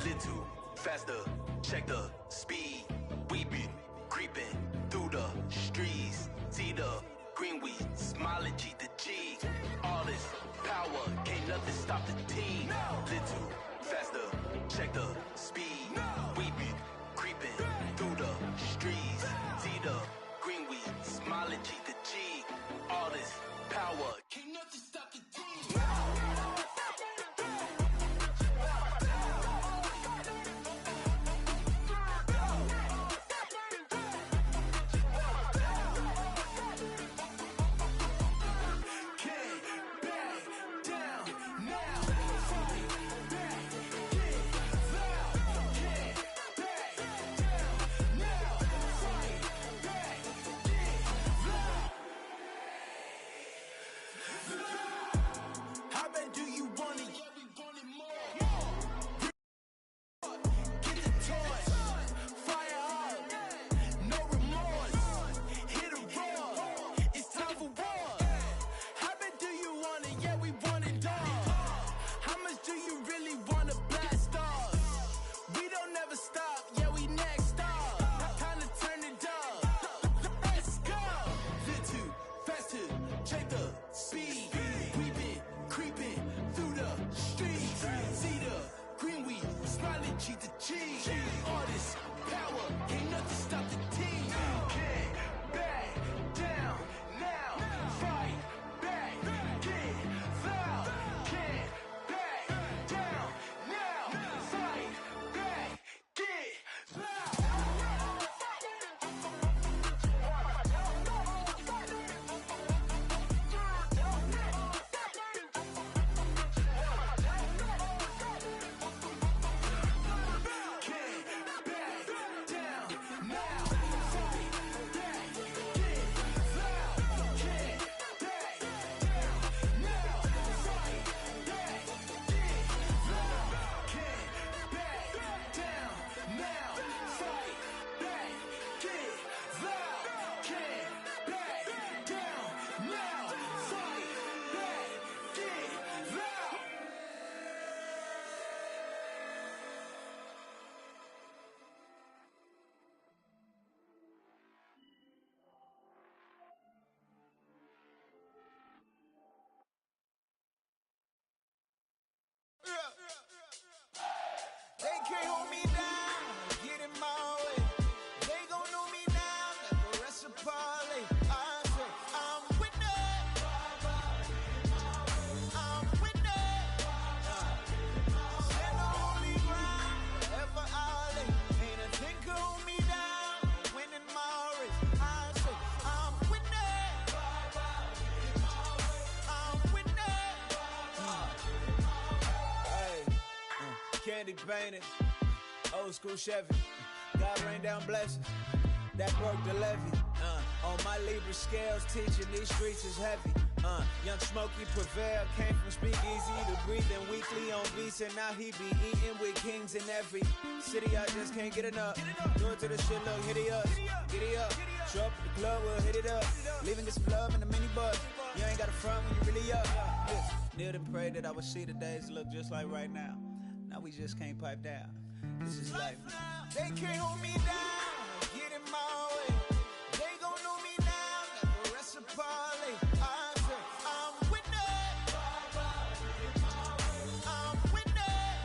K: Little faster, check the speed. We been creeping through the streets. See the green, we smiling G to G. All this power, can't nothing stop the team. Little faster, check the speed. We been creeping through the streets. See the green, we smiling G to G. All this power, can't nothing stop the team. Smiley, the cheese. Artists, power, ain't nothing stop the team. Can't back down now. Fight back, get loud. Can't back down now. Fight back, get loud.
J: They can't hold me down, get in my way. They gon' know me now, like the rest of parlay. I say, I'm with it. I'm with it. Stand on holy ground, wherever I lay. Ain't a thing can hold me down, winning my race. I say, I'm with it. I'm with it. Hey, candy painted. Old school Chevy, God rain down blessings, that broke the levee. On my Libra scales, teaching these streets is heavy. Young Smokey prevail, came from speakeasy to breathing weekly on beats, and now he be eating with kings in every city. I just can't get enough. Do it to the shit, look, hit it up, giddy up. Show up at the club, we'll hit it up. Leaving get some love in the minibus. You ain't got a front when you really up. Kneel and pray that I would see the days look just like right now. Now we just can't pipe down. This is life now. They can't hold me down, get in my way. They gon' know me now, like the rest of parlay. I say, I'm with it. I'm with it.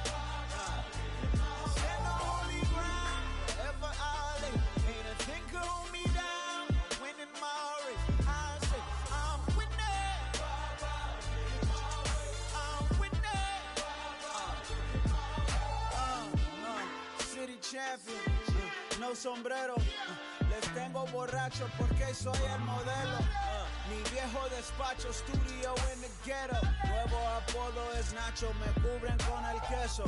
J: Stand on holy ground, wherever I lay. Ain't a thing can hold me down, winning my race. I say, I'm with it. I'm with it. City champion, no sombrero. Les tengo borracho porque soy el modelo. Mi viejo despacho, studio in the ghetto. Nuevo apodo es Nacho, me cubren con el queso.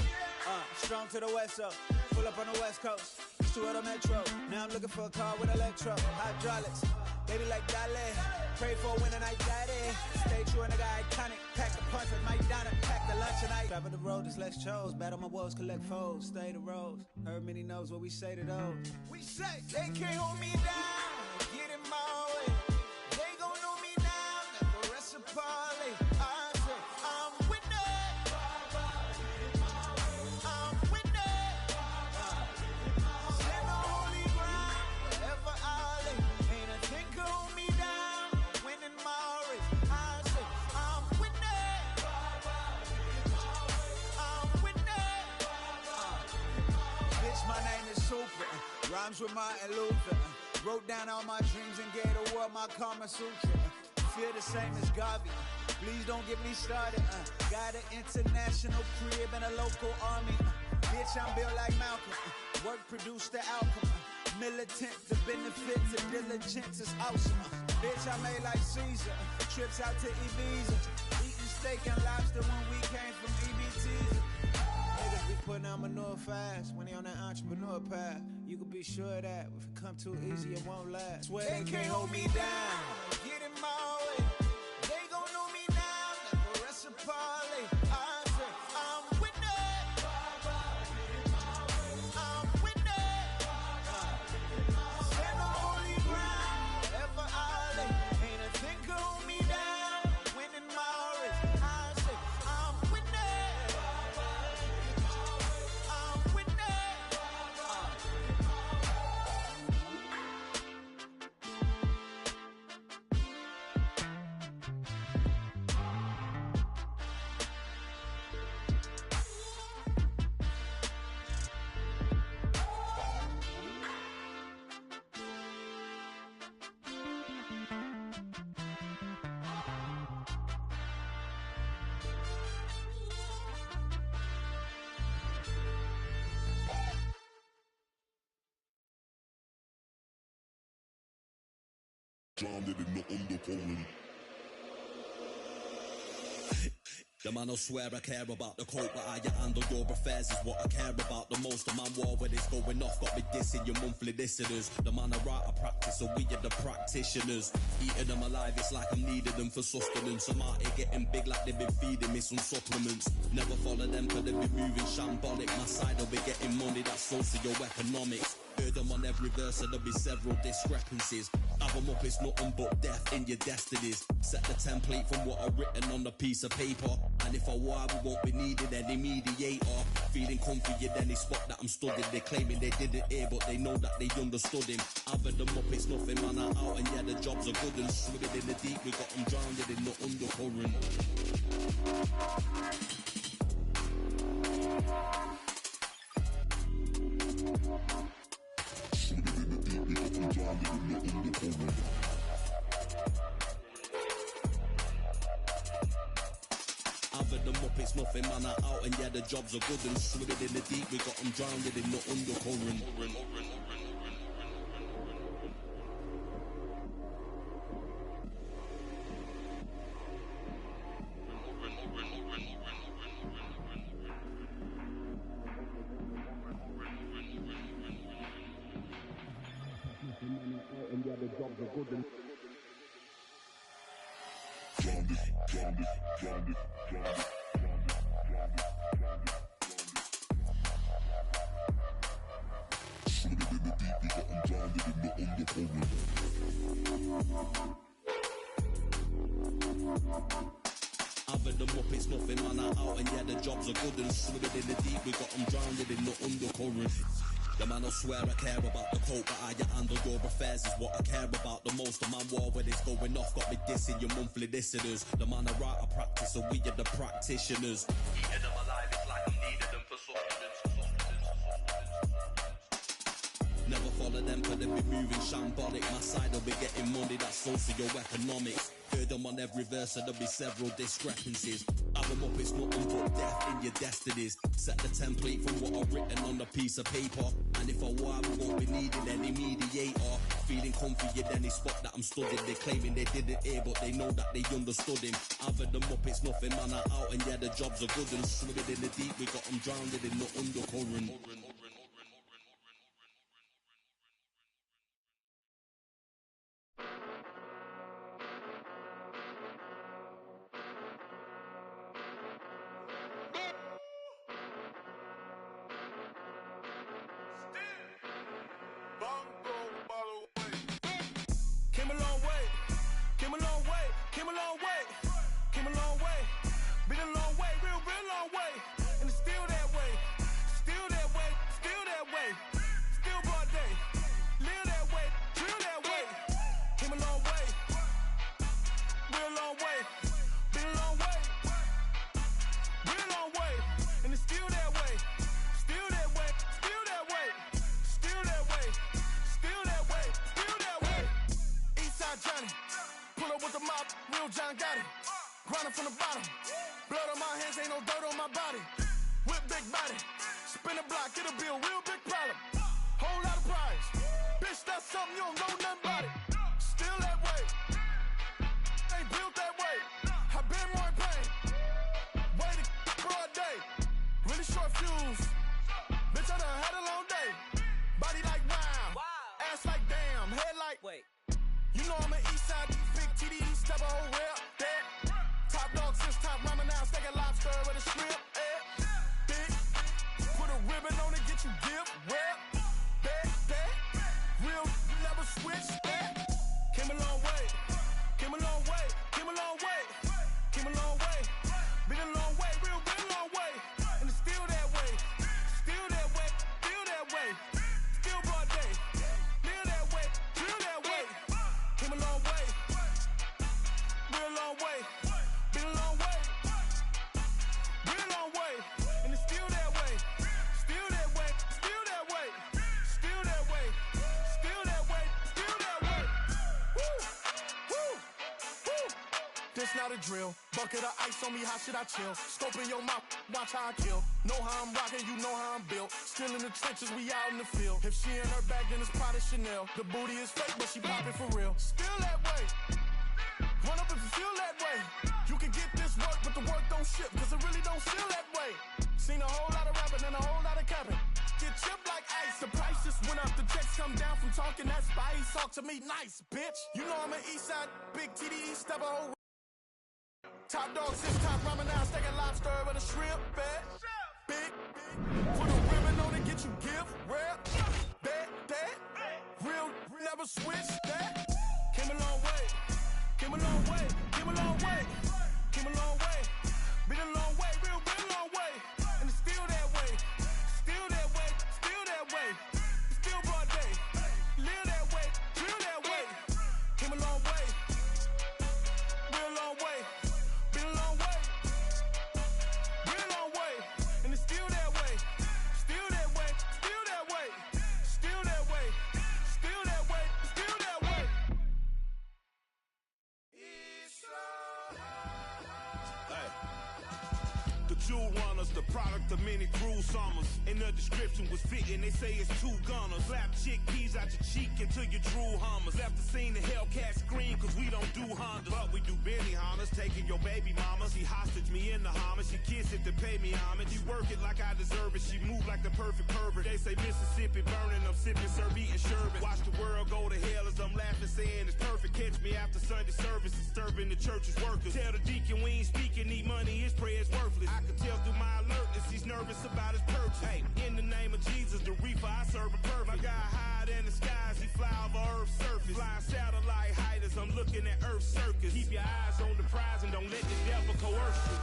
J: Strong to the west up, full up on the west coast. Used to the metro, now I'm looking for a car with electro. Hydraulics, baby like Dale. Pray for a winning night, daddy. Stay true and nigga iconic. Pack the punch with Mike Donna. Pack the lunch and I travel the road, there's less chose. Battle my woes, collect foes. Stay the roads. Heard many knows what we say to those. We say they can't hold me down. Get in my way. They gon' know me now. Like the rest of parlay. I say I'm with it. I'm with it. Stand on holy ground, wherever I lay. Ain't a thing can hold me down, winning my race. I say I'm with it. I'm with it. Bitch, my name is Super. Rhymes with Martin Luther. Wrote down all my dreams and gave the world my Kama Sutra. Feel the same as Garvey. Please don't get me started. Got an international crib and a local army. Bitch, I'm built like Malcolm. Work produced the outcome. Militant, the benefits of diligence is awesome. Bitch, I made like Caesar. Trips out to Ibiza. Eating steak and lobster when we came from EBTs. Niggas be putting out manure fast when they on that entrepreneur path. You can be sure of that. If it come too easy, it won't last. Swear they can't hold me down. Get in my way. They gon' know me now, like the rest of parlay. I say, I'm with it. I'm with it. Stand on holy ground, wherever I lay. Ain't a thing can hold me down, winning my race. I say, I'm with it. I'm with it.
I: Drowned in the undercurrent. The man will swear I care about the coat, but how you handle your affairs is what I care about the most. The man war when it's going off, got me dissing your monthly listeners. The man I write, I practice, so we are the practitioners. Eating them alive, it's like I'm needing them for sustenance. I'm out here getting big like they've been feeding me some supplements. Never follow them cause they be moving shambolic. My side will be getting money, that's socio-economics. Heard them on every verse, and there'll be several discrepancies. Have them up, it's nothing but death in your destinies. Set the template from what I've written on a piece of paper. And if I war, we won't be needing any mediator. Feeling comfy in any spot that I'm stood in. They're claiming they didn't hear, but they know that they understood him. Having them up, it's nothing, man, I'm out. And yeah, the jobs are good and swimming in the deep. We got them drowned in the undercurrent. Having them up, it's nothing, man, I'm out. And yeah, the jobs are good and swimming in the deep. We got them drowned in the undercurrent. And yeah, the jobs are good and having them up, it's nothing, man, I'm out. And yeah, the jobs are good and swimming in the deep. We got them drowned in the undercurrent. The man will swear I care about the coat, but how you handle your affairs is what I care about the most. The man war when it's going off, got me dissing your monthly listeners. The man I write, I practice, so we are the practitioners. Eating them alive, it's like I'm needing them for sustenance. Never follow them, cause they be moving shambolic. My side will be getting money, that's socio-economics. Heard them on every verse, and there'll be several discrepancies. Have them up, it's nothing but death in your destinies. Set the template from what I've written on a piece of paper. And if I war, we won't be needing any mediator. Feeling comfy in any spot that I'm stood in. They're claiming they didn't hear, but they know that they understood him. Having them up, it's nothing, man, I'm out. And yeah, the jobs are good and swimming in the deep. We got them drowned in the undercurrent.
L: Bucket of ice on me, how should I chill? Scope in your mouth, watch how I kill.
H: Know how I'm rocking, you know how I'm built. Still in the trenches, we out in the field. If she in her bag, then it's Prada Chanel. The booty is fake, but she poppin' for real. Still that way. Run up if you feel that way. You can get this work, but the work don't ship, cause it really don't feel that way. Seen a whole lot of rapping and a whole lot of capping. Get chipped like ice. The price just went up. The checks come down from talking that spice. Talk to me nice, bitch. You know I'm an east side, big TDE, step a whole. Top dog, 6 top ramen now, steak and lobster with a shrimp fat. Big, put a ribbon on it, get you gift, rap. That, real, never switch that. Came a long way, came a long way, came a long way, came a long way. Been a long way, real long way. And it's still that way, still that way, still that way. Still broad day, live that way, real that way. Came a long way, real long way. Been a long way, real long way. And it's still that way, still that way, still that way, still that way, still that way, still that way.
L: The jewel runners, the product of many cruel summers. And the description was fitting, they say it's 2 gunners. Slap chickpeas out your cheek until you drool hummers. Left the scene, the Hellcat scream, cause we don't do Hondas. But we do Benny Hondas, taking your baby mama. She hostage me in the Hummer, she kiss it to pay me homage. She work it like I deserve it, she move like the perfect pervert. They say Mississippi burning, I'm sipping, serve, eating sherbet. Watch the world go to hell as I'm laughing, saying it's perfect. Catch me after Sunday service, disturbing the church's workers. Tell the deacon we ain't speaking, need money, his prayer's worthless. I can tell through my alertness, he's nervous about his purchase. Hey, in the name of Jesus, the reefer, I serve a perfect. My guy higher than the skies, he fly over Earth's surface. Flying satellite height as I'm looking at Earth's circus. Keep your eyes on the prize and don't let the devil coerce you.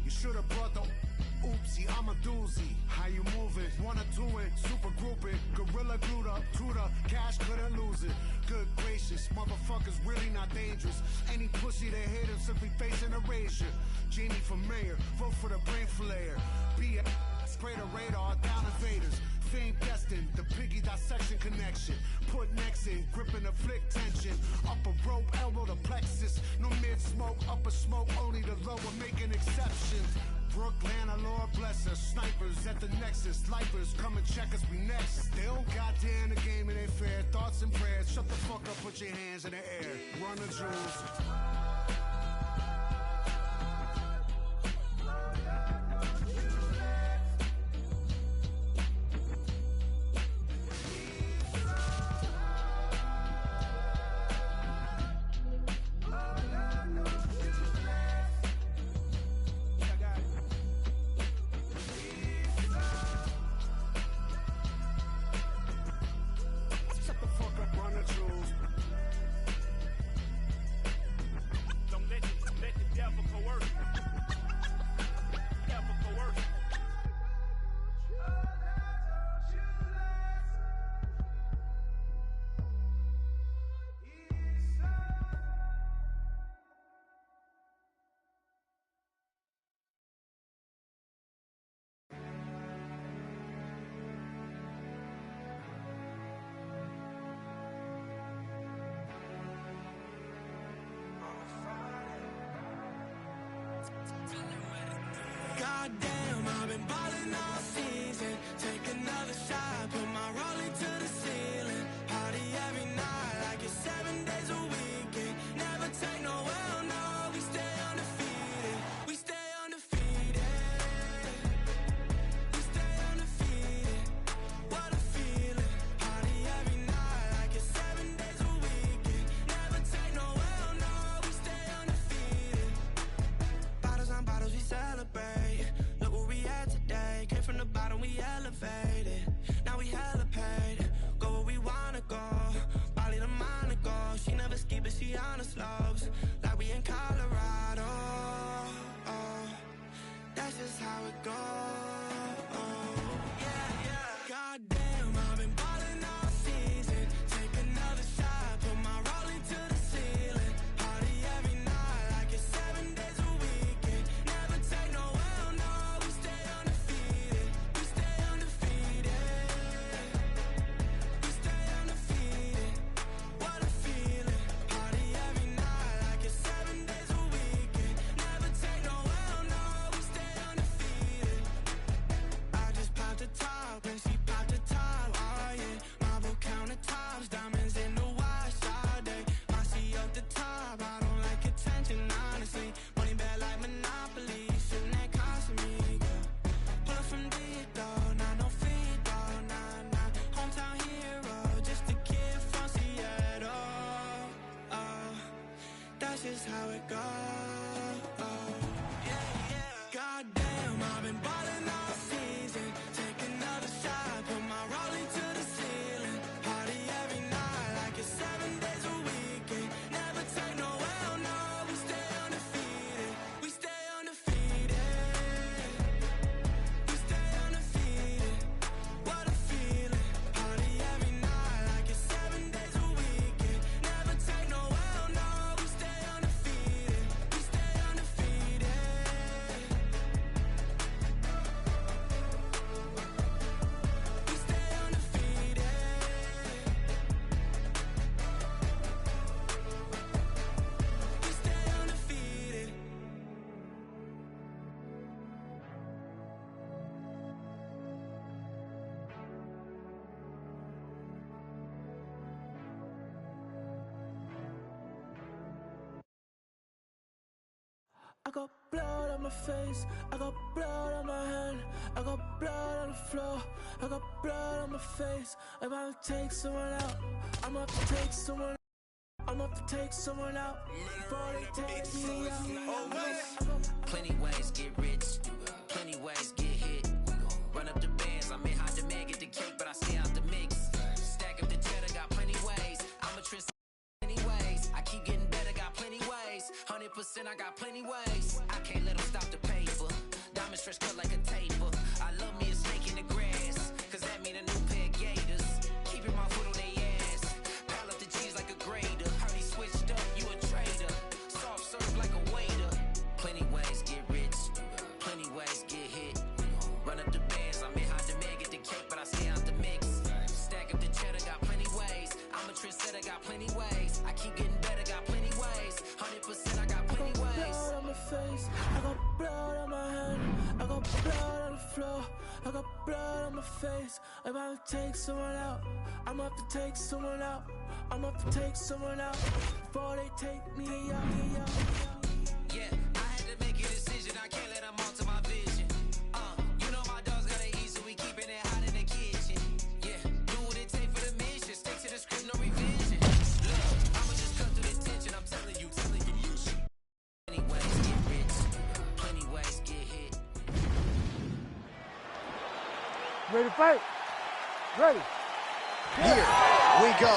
M: Should've brought the oopsie, I'm a doozy. How you moving? Wanna do it? Super grouping. Gorilla glued up to the cash, couldn't lose it. Good gracious, motherfuckers really not dangerous. Any pussy that hit him simply facing erasure. Jamie for mayor, vote for the brain flayer. Be a spray the radar down invaders. Fame destined, the piggy dissection connection. Put necks in, gripping the flick tension. Upper rope, elbow the plexus. No mid smoke, upper smoke, only the lower making exceptions. Brooklyn, our Lord bless us. Snipers at the nexus. Lifers come and check us, we next. They don't goddamn the game, it ain't fair. Thoughts and prayers, shut the fuck up, put your hands in the air. Run the jewels.
N: job, I don't like attention, honestly. Money bad like Monopoly, sitting there costing me, girl. Pull up from D, dog, nah, no fee, dog, nah. Hometown hero, just a kid from Seattle. That's just how it goes. Goddamn, I've been ballin' all season. Take another shot, put my rollie to the ceiling. Party every night like it's 7 days a weekend. Never take no L, no, we stay undefeated. We stay undefeated. We stay undefeated. What a feeling. Party every night like it's 7 days a weekend. Never take no L, no, we stay undefeated. We stay undefeated. We stay undefeated. We stay undefeated. I got blood on my face, I got blood on my hand, I got blood on the floor, I got blood on my face. I'm about to take someone out, I'm about to take someone out, I'm about to take someone out before they take me out.
O: Plenty ways get rich, plenty ways get hit. Run up the bands, I'm in high demand, get the cake, but I stay out the mix. Stack up the cheddar, got plenty ways. I'm a trist plenty ways. I keep getting better, got plenty ways. 100% I got plenty ways. I can't let them stop the paper. Diamond stretch cut like a taper. I love me a snake in the grass, cause that mean a new pair of gators. Keeping my foot on their ass. Pile up the cheese like a grater. Heard he switched up, you a traitor. Soft serve like a waiter. Plenty ways get rich, plenty ways get hit. Run up the bands, I'm in high demand, get the cake, but I stay out the mix. Stack up the cheddar, got plenty ways. I'm a trendsetter, got plenty ways. I keep getting better, got plenty ways. 100% I got plenty ways.
N: Blood on my face, I got blood on my hand, I got blood on the floor, I got blood on my face. I'm about to take someone out, I'm about to take someone out, I'm about to take someone out before they take me out.
O: Yeah, I had to make a decision, I can't let them alter my vision. You know my dogs gotta eat, so we keeping it hot in the kitchen. Yeah, do what it take for the mission, stick to the script, no revision. Look, I'ma just cut through the tension, I'm telling you. Plenty ways get rich, plenty ways get hit.
E: Ready to fight? Ready.
A: Here we go.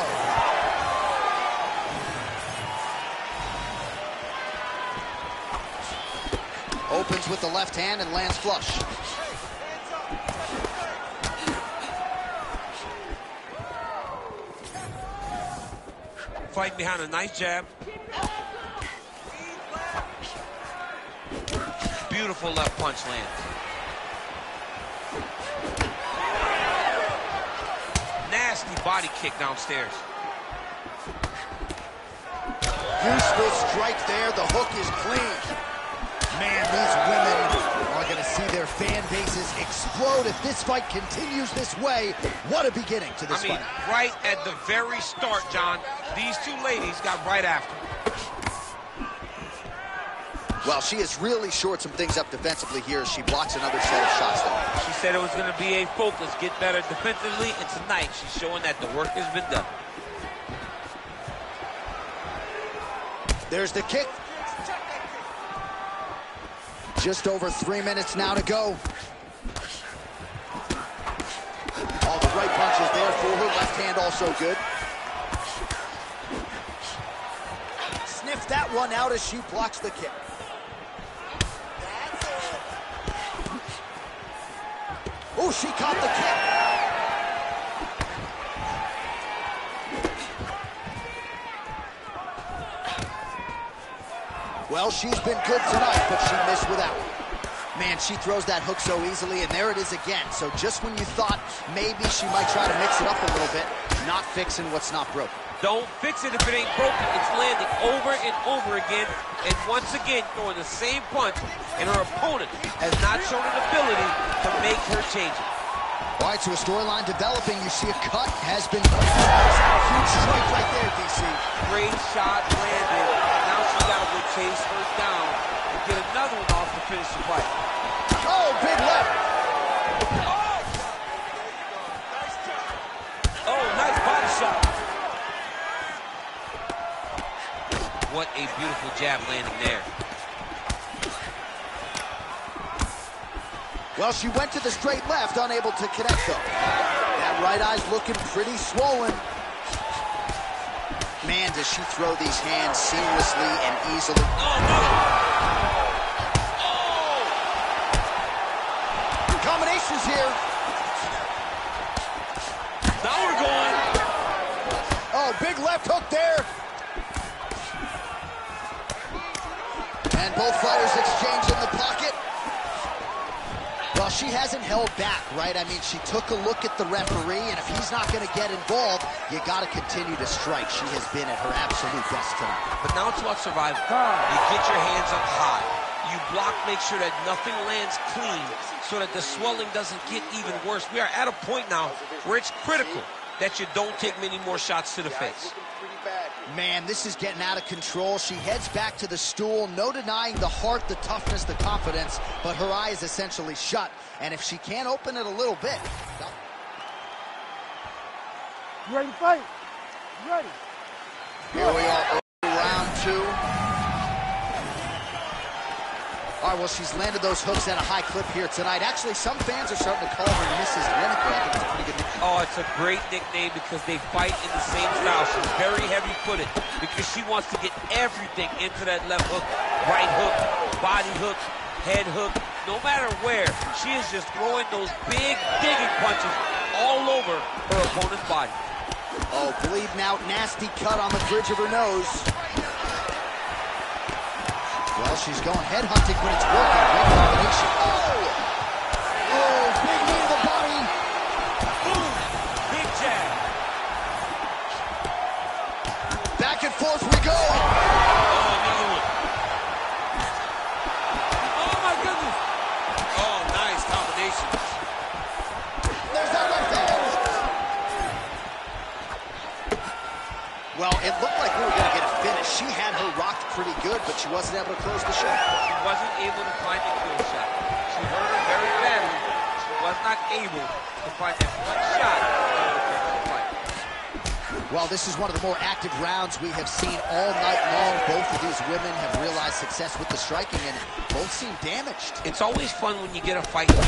A: Opens with the left hand and lands flush.
B: Fighting behind a nice jab. Beautiful left punch lands. Nasty body kick downstairs.
A: Useful strike there. The hook is clean. Man, these women are going to see their fan bases explode if this fight continues this way. What a beginning to this fight.
B: Right at the very start, John, these two ladies got right after.
A: Well, she has really shored some things up defensively here as she blocks another set of shots there.
D: She said it was going to be a focus, get better defensively, and tonight she's showing that the work has been done.
A: There's the kick. Just over 3 minutes now to go. All the right punches there for her. Left hand also good. Sniff that one out as she blocks the kick. Oh, she caught the kick. Well, she's been good tonight, but she missed with that one. Man, she throws that hook so easily, and there it is again. So just when you thought maybe she might try to mix it up a little bit, not fixing what's not broken.
B: Don't fix it if it ain't broken. It's landing over and over again, and once again throwing the same punch, and her opponent has not shown an ability to make her change it.
A: All right, so a storyline developing. You see a cut has been... Huge strike right there, DC.
B: Great shot landed. Now
D: to fight.
A: Oh, big left.
D: Oh, nice body shot.
B: What a beautiful jab landing there.
A: Well, she went to the straight left, unable to connect, though. That right eye's looking pretty swollen. Man, does she throw these hands seamlessly and easily. Combinations here.
D: Now we're going.
A: Oh, big left hook there. And both fighters exchange in the pocket. Well, she hasn't held back, right? I mean, she took a look at the referee, and if he's not going to get involved, you got to continue to strike. She has been at her absolute best tonight.
B: But now it's about survival. You get your hands up high. You block, make sure that nothing lands clean so that the swelling doesn't get even worse. We are at a point now where it's critical that you don't take many more shots to the face.
A: Man, this is getting out of control. She heads back to the stool, no denying the heart, the toughness, the confidence, but her eye is essentially shut. And if she can't open it a little bit...
E: You ready to fight? You ready?
A: Here we are, round two. All right, well, she's landed those hooks at a high clip here tonight. Actually, some fans are starting to call her Mrs. Lineker. I think it's a pretty good nickname.
B: Oh, it's a great nickname because they fight in the same style. She's very heavy-footed because she wants to get everything into that left hook, right hook, body hook, head hook. No matter where, she is just throwing those big digging punches all over her opponent's body.
A: Oh, bleeding out, nasty cut on the bridge of her nose. Well, she's going head hunting, but it's working. Great combination. Oh! Oh, big knee to the body.
D: Boom! Big jab.
A: Back and forth we go.
D: Oh, another one. Oh, my goodness. Oh, nice combination.
A: There's that left hand. Well, it looked like we were going to get a finish. She had her rocked pretty good, but she wasn't able to close the shot.
B: She wasn't able to find the kill shot. She hurt her very badly. She was not able to find that one shot to finish the fight.
A: Well, this is one of the more active rounds we have seen all night long. Both of these women have realized success with the striking, and both seem damaged.
B: It's always fun when you get a fight.
A: Head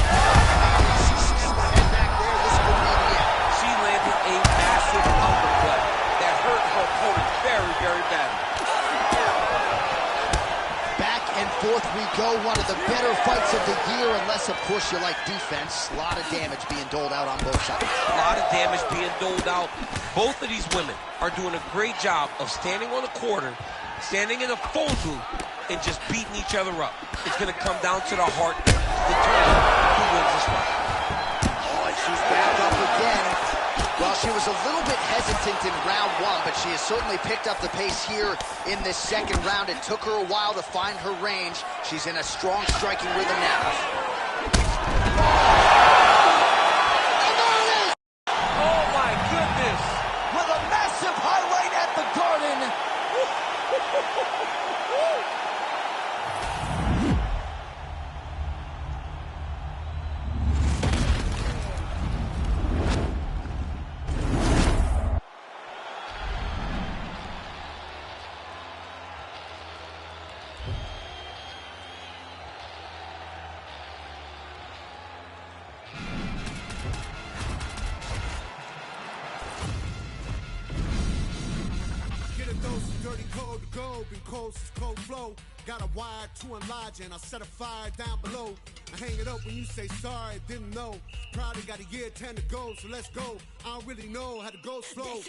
A: back there, this could be the end.
B: She landed a massive uppercut that hurt her opponent very, very badly.
A: Back and forth we go. One of the better fights of the year, unless, of course, you like defense. A lot of damage being doled out on both sides.
B: A lot of damage being doled out. Both of these women are doing a great job of standing on the quarter, standing in a phone booth, and just beating each other up. It's going to come down to the heart to determine who wins this fight.
A: Oh, and she's back up again. Well, she was a little bit hesitant in round one, but she has certainly picked up the pace here in this second round. It took her a while to find her range. She's in a strong striking rhythm now.
D: Oh, my goodness.
A: With a massive highlight at the Garden.
M: Dirty code to go, been cold since cold flow. Got a wire to enlarge and I'll set a fire down below. I hang it up when you say sorry, didn't know. Probably got a year 10 to go, so let's go. I don't really know how the ghost flow.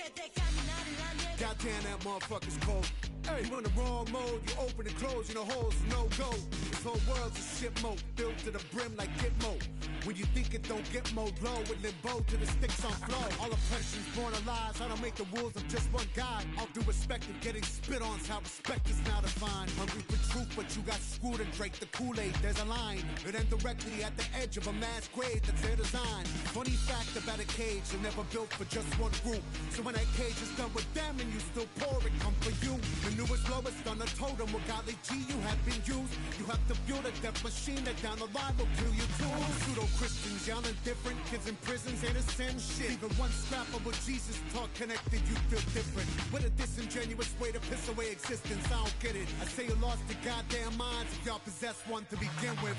M: Goddamn, that motherfucker's cold. Hey, you in the wrong mode, you open and close, you know holes no go. This whole world's a shit mode, filled to the brim like Gitmo. When you think it don't get mode low, with limbo to the sticks on flow. All oppression's born of lies, I don't make the rules, I'm just one guy. All due respect and getting spit on's how it's Spectre's now defined. Hungry for truth, but you got screwed and drank the Kool-Aid. There's a line. It ends directly at the edge of a mass grave that's their design. Funny fact about a cage, they're never built for just one group. So when that cage is done with them and you still pour it, come for you. The newest, lowest on the totem with godly G you have been used. You have to build a death machine that down the line will kill you too. Pseudo-Christians, y'all indifferent. Kids in prisons ain't a sin shit. Even one scrap of what Jesus taught connected, you feel different. With a disingenuous way to piss away existence, I don't get it. I say you lost your goddamn minds if y'all possess one to begin with.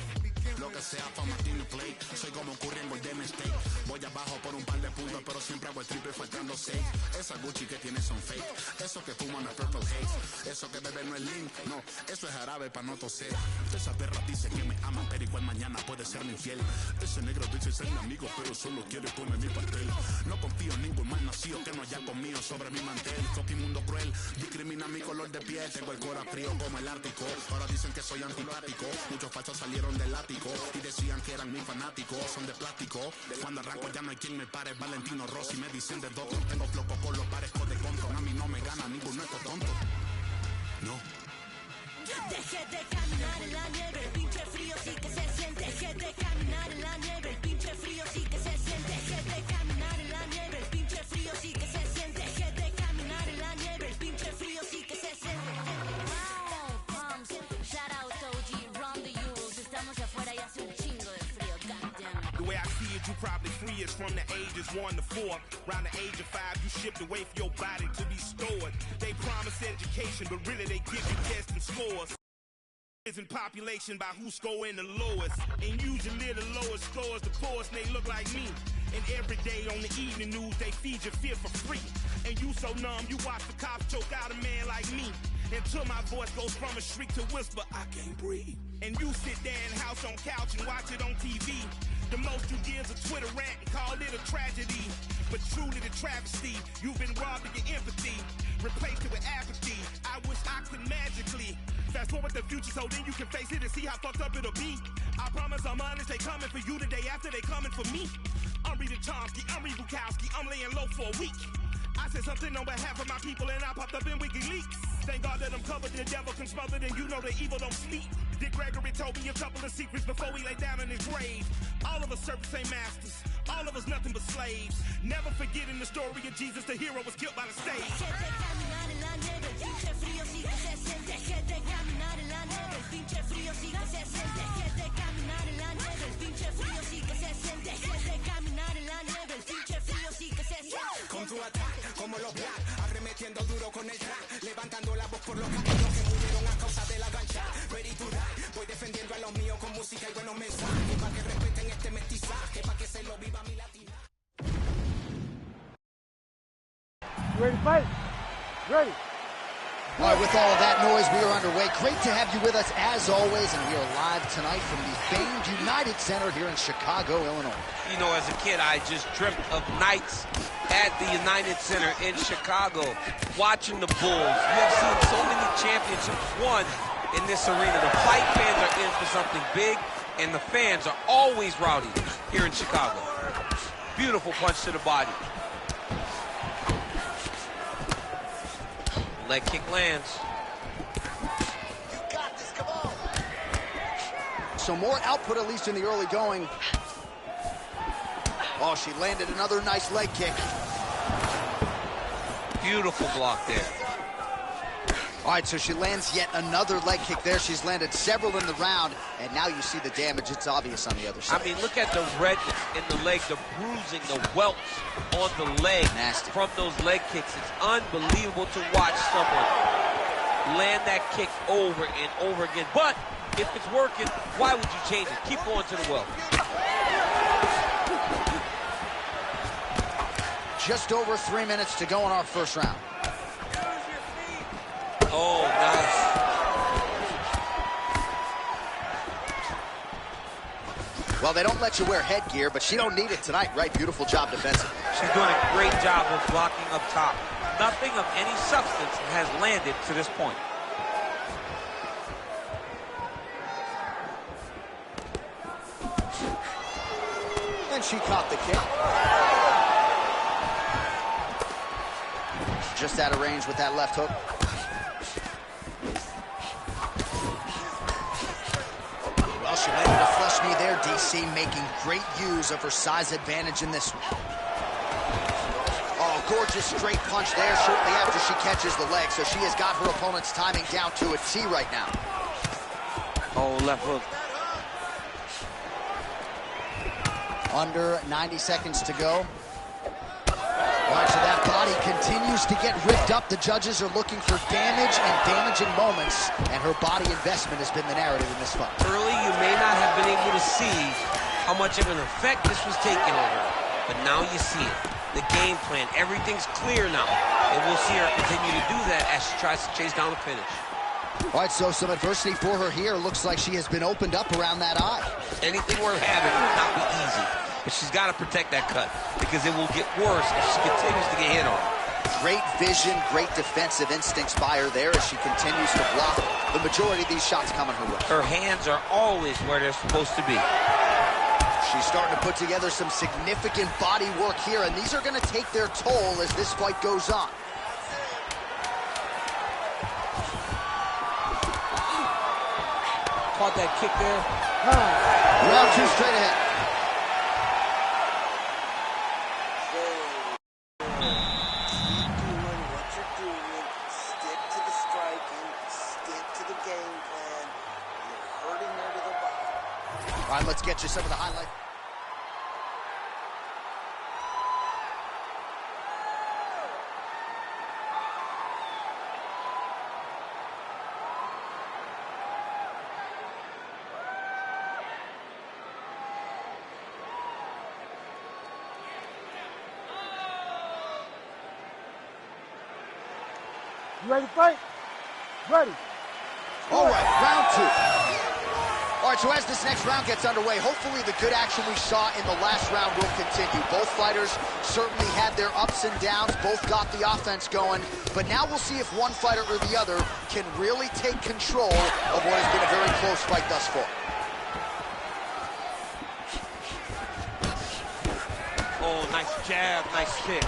P: Lo que sea fama tiene play. Soy como Curry en Golden State. Voy abajo por un par de puntos, pero siempre hago el triple faltando 6. Esa Gucci que tiene son fake. Eso que fuman es Purple Haze. Eso que bebe no es lean. No, eso es jarabe pa' no toser. Esa perra dice que me ama, pero igual mañana puede ser mi infiel. Ese negro dice ser mi amigo, pero solo quiere comer mi pastel. No confío en ningún mal nacido que no haya conmigo sobre mi mantel. Fucking mundo cruel, discrimina mi color de piel. Tengo el corazón frío como el Ártico. Ahora dicen que soy antipático. Muchos falsos salieron del ático y decían que eran mis fanáticos. Son de plástico. Cuando arranco ya no hay quien me pare. Valentino Rossi me dicen de todo. Tengo floco con los parezco de control. A mí no me gana ninguno de estos tontos. No.
N: Deje de caminar en la nieve, el pinche frío sí que se siente. Deje de caminar en la nieve, el pinche frío sí que se siente. Deje de caminar en la nieve, el pinche frío sí que se siente. Deje de caminar en la nieve, el pinche frío sí que se siente. Wow, Pumps, shout out OG, run the Euros. Estamos afuera y hace un chingo de frío, goddamn.
L: The way I see it, you probably free is from the ages 1 to 4. Around the age of 5, you shipped away for your body to be stored. They promise education, but really they give you tests and scores. Is in population by who scoring the lowest. And usually the lowest scores the poorest, and they look like me. And every day on the evening news, they feed your fear for free. And you so numb, you watch the cops choke out a man like me. Until my voice goes from a shriek to whisper, I can't breathe. And you sit there in house on couch and watch it on TV. The most you give is a Twitter rant and call it a tragedy. But truly the travesty, you've been robbed of your empathy. Replaced it with apathy. I wish I could magically fast forward the future so then you can face it and see how fucked up it'll be. I promise I'm honest, they coming for you the day after they coming for me. I'm reading Chomsky, I'm reading Bukowski, I'm laying low for a week. I said something on behalf of my people and I popped up in WikiLeaks. Thank God that I'm covered, the devil can smother, and you know the evil don't sleep. Dick Gregory told me a couple of secrets before he lay down in his grave. All of us servants ain't masters, all of us nothing but slaves. Never forgetting the story of Jesus, the hero was killed by the stage.
N: Deje de caminar en la nieve, el pinche frío sí que se siente. Deje de caminar en la nieve, el pinche frío sí que se siente. Deje de caminar en la nieve, el pinche frío sí que se siente. Deje de caminar en la nieve, el pinche frío sí que se siente.
J: Con tu ataque, como los black, arremetiendo duro con el track, levantando la voz por los caídos que murieron a causa de la gancha. Ready to die, voy defendiendo a los míos con música y buenos mensajes, para que respeten este mestizaje, para que se lo viva mi latina.
E: You ready to fight? Ready.
A: All right, with all of that noise, we are underway. Great to have you with us as always, and we are live tonight from the famed United Center here in Chicago, Illinois.
B: You know, as a kid, I just dreamt of nights at the United Center in Chicago, watching the Bulls. You have seen so many championships won in this arena. The fight fans are in for something big, and the fans are always rowdy here in Chicago. Beautiful punch to the body. Leg kick lands.
A: You got this, come on. So more output, at least in the early going. Oh, she landed another nice leg kick.
B: Beautiful block there.
A: All right, so she lands yet another leg kick there. She's landed several in the round, and now you see the damage. It's obvious on the other side.
B: I mean, look at the redness in the leg, the bruising, the welts on the leg.
A: Nasty.
B: From those leg kicks. It's unbelievable to watch someone land that kick over and over again. But if it's working, why would you change it? Keep going to the well.
A: Just over 3 minutes to go in our first round.
B: Oh, nice.
A: Well, they don't let you wear headgear, but she don't need it tonight, right? Beautiful job defensively.
B: She's doing a great job of blocking up top. Nothing of any substance has landed to this point.
A: And she caught the kick. Just out of range with that left hook. UFC making great use of her size advantage in this one. Oh, gorgeous straight punch there shortly after she catches the leg. So she has got her opponent's timing down to a T right now.
D: Oh, left hook.
A: Under 90 seconds to go. All right, so that body continues to get ripped up. The judges are looking for damage and damaging moments, and her body investment has been the narrative in this fight.
B: Early, you may not have been able to see how much of an effect this was taking on her, but now you see it. The game plan, everything's clear now, and we'll see her continue to do that as she tries to chase down the finish.
A: All right, so some adversity for her here. Looks like she has been opened up around that eye.
B: Anything worth having will not be easy, but she's got to protect that cut because it will get worse if she continues to get hit on.
A: Great vision, great defensive instincts by her there as she continues to block the majority of these shots coming her way.
B: Her hands are always where they're supposed to be.
A: She's starting to put together some significant body work here, and these are going to take their toll as this fight goes on.
D: Caught that kick there.
A: Round two straight ahead.
Q: Keep doing what you're doing. Stick to the striking. Stick to the game plan. You're hurting her to the body.
A: All right, let's get you some of the highlights.
E: You ready to fight? Ready.
A: All right, round two. All right, so as this next round gets underway, hopefully the good action we saw in the last round will continue. Both fighters certainly had their ups and downs, both got the offense going, but now we'll see if one fighter or the other can really take control of what has been a very close fight thus far.
D: Oh, nice jab, nice kick.